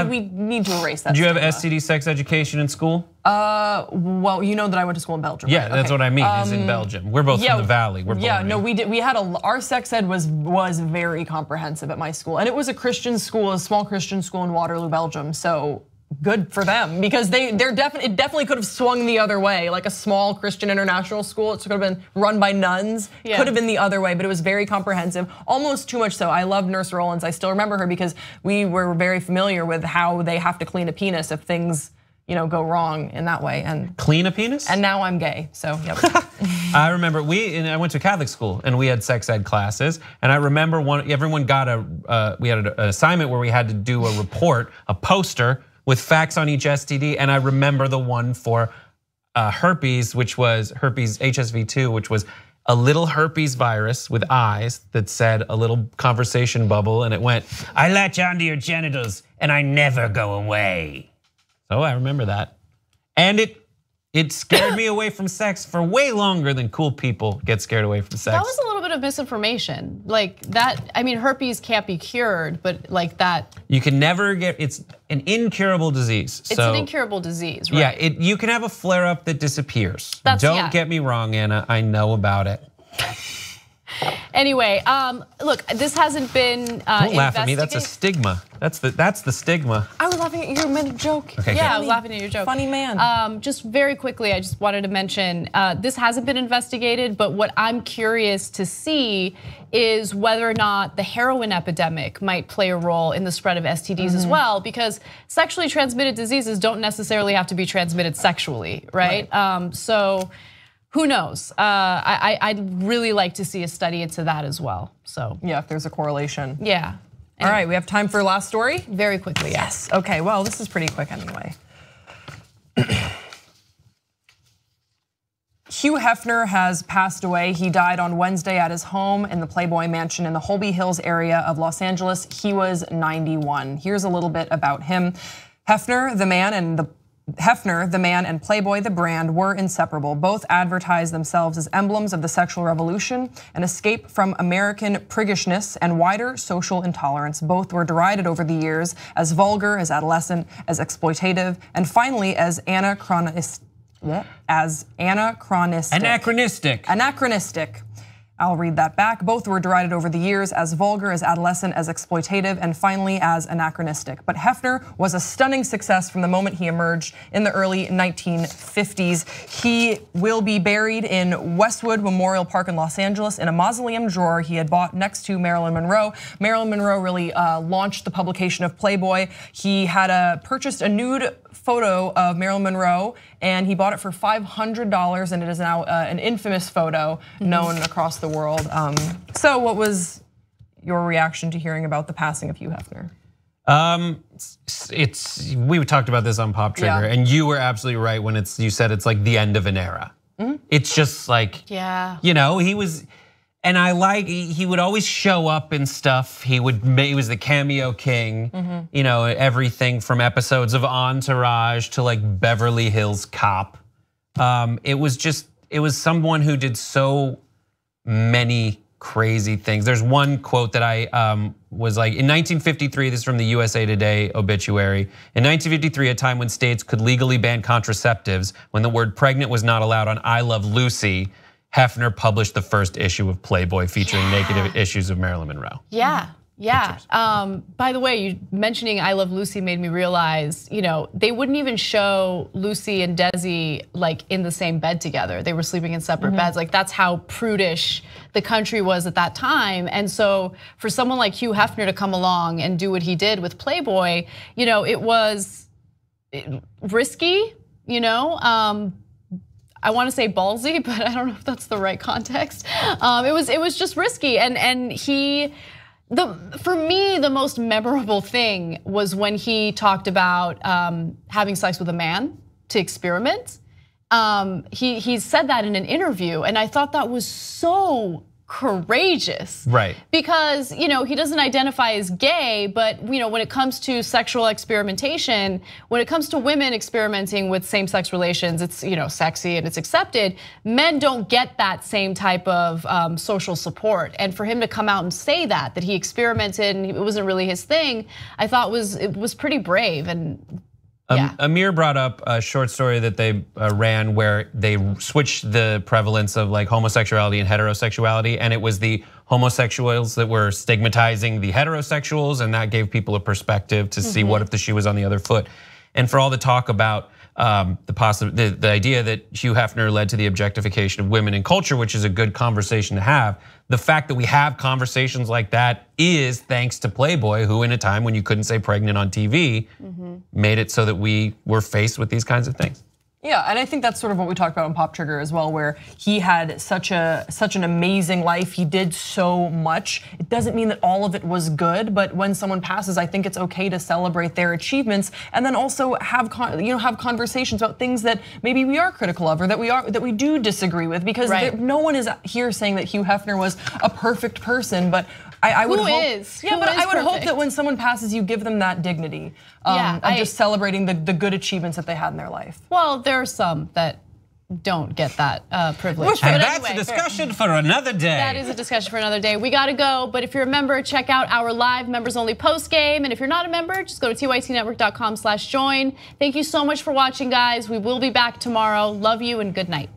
S6: We need to erase that.
S7: Did you have
S6: stigma.
S7: STD sex education in school?
S6: Well, you know that I went to school in Belgium.
S7: Yeah,
S6: right?
S7: that's what I mean. Is in Belgium. We're both from the Valley. We're
S6: no, we did. We had our sex ed was very comprehensive at my school, and it was a Christian school, a small Christian school in Waterloo, Belgium. So good for them because it definitely could have swung the other way. Like a small Christian international school, it could have been run by nuns. Could have been the other way, but it was very comprehensive. Almost too much so. I love Nurse Rollins. I still remember her because we were very familiar with how they have to clean a penis if things go wrong in that way. And
S7: clean a penis?
S6: And now I'm gay, so yep.
S7: I remember I went to Catholic school and we had sex ed classes, and I remember everyone got we had an assignment where we had to do a report, a poster with facts on each STD, and I remember the one for herpes, which was herpes HSV2, which was a little herpes virus with eyes that said a little conversation bubble, and it went, "I latch onto your genitals and I never go away." So I remember that. And it scared me away from sex for way longer than cool people get scared away from sex.
S1: That was a little bit of misinformation. Like that, I mean, herpes can't be cured, but like that.
S7: You can never it's an incurable disease.
S1: It's an incurable disease, right?
S7: Yeah, you can have a flare up that disappears. Don't get me wrong, Anna, I know about it.
S1: Anyway, look, this hasn't been
S7: Don't laugh at me. That's a stigma. That's the stigma.
S6: I was laughing at you. You made a joke.
S7: Okay,
S1: yeah,
S7: good.
S1: I was laughing at your joke.
S6: Funny man.
S1: Just very quickly, I just wanted to mention this hasn't been investigated, but what I'm curious to see is whether or not the heroin epidemic might play a role in the spread of STDs as well, because sexually transmitted diseases don't necessarily have to be transmitted sexually, right? So who knows? I'd really like to see a study into that as well. So
S6: yeah, if there's a correlation.
S1: Yeah.
S6: All right, we have time for last story?
S1: Very quickly,
S6: yes. Okay, well, this is pretty quick anyway. Hugh Hefner has passed away. He died on Wednesday at his home in the Playboy Mansion in the Holby Hills area of Los Angeles. He was 91. Here's a little bit about him. Hefner, the man and Playboy, the brand, were inseparable. Both advertised themselves as emblems of the sexual revolution, an escape from American priggishness and wider social intolerance. Both were derided over the years as vulgar, as adolescent, as exploitative, and finally as anachronistic. Anachronistic. I'll read that back. Both were derided over the years as vulgar, as adolescent, as exploitative, and finally as anachronistic. But Hefner was a stunning success from the moment he emerged in the early 1950s. He will be buried in Westwood Memorial Park in Los Angeles in a mausoleum drawer he had bought next to Marilyn Monroe. Marilyn Monroe really launched the publication of Playboy. He had purchased a nude photo of Marilyn Monroe, and he bought it for $500, and it is now an infamous photo known across the world. So what was your reaction to hearing about the passing of Hugh Hefner?
S7: We talked about this on Pop Trigger, and you were absolutely right when you said it's like the end of an era. It's just like, you know, he was. And he would always show up in stuff. He was the cameo king. You know, everything from episodes of Entourage to like Beverly Hills Cop. It was someone who did so many crazy things. There's one quote that I was like, in 1953, this is from the USA Today obituary. In 1953, a time when states could legally ban contraceptives, when the word pregnant was not allowed on I Love Lucy, Hefner published the first issue of Playboy featuring naked issues of Marilyn Monroe.
S1: Yeah. By the way, you mentioning I Love Lucy made me realize, you know, they wouldn't even show Lucy and Desi like in the same bed together. They were sleeping in separate beds. Like that's how prudish the country was at that time. And so for someone like Hugh Hefner to come along and do what he did with Playboy, you know, it was risky, you know. I want to say ballsy, but I don't know if that's the right context. It was just risky, and for me, the most memorable thing was when he talked about having sex with a man to experiment. He said that in an interview, and I thought that was so courageous.
S7: Right.
S1: Because, you know, he doesn't identify as gay, but you know, when it comes to sexual experimentation, when it comes to women experimenting with same-sex relations, it's, you know, sexy and it's accepted. Men don't get that same type of social support. And for him to come out and say that he experimented and it wasn't really his thing, I thought it was pretty brave. And yeah.
S7: Amir brought up a short story that they ran where they switched the prevalence of like homosexuality and heterosexuality, and it was the homosexuals that were stigmatizing the heterosexuals, and that gave people a perspective to see what if the shoe was on the other foot. And for all the talk about the idea that Hugh Hefner led to the objectification of women in culture, which is a good conversation to have. The fact that we have conversations like that is thanks to Playboy, who in a time when you couldn't say pregnant on TV, made it so that we were faced with these kinds of things.
S6: Yeah, and I think that's sort of what we talked about on Pop Trigger as well, where he had such an amazing life. He did so much. It doesn't mean that all of it was good, but when someone passes, I think it's okay to celebrate their achievements and then also have conversations about things that maybe we are critical of or that we do disagree with, because no one is here saying that Hugh Hefner was a perfect person, but I would hope. I would hope that when someone passes, you give them that dignity of just celebrating the good achievements that they had in their life.
S1: Well, there are some that don't get that privilege.
S7: And that's a discussion for another day.
S1: That is a discussion for another day. We gotta go, but if you're a member, check out our live members only post game. And if you're not a member, just go to tytnetwork.com/join. Thank you so much for watching, guys. We will be back tomorrow. Love you and good night.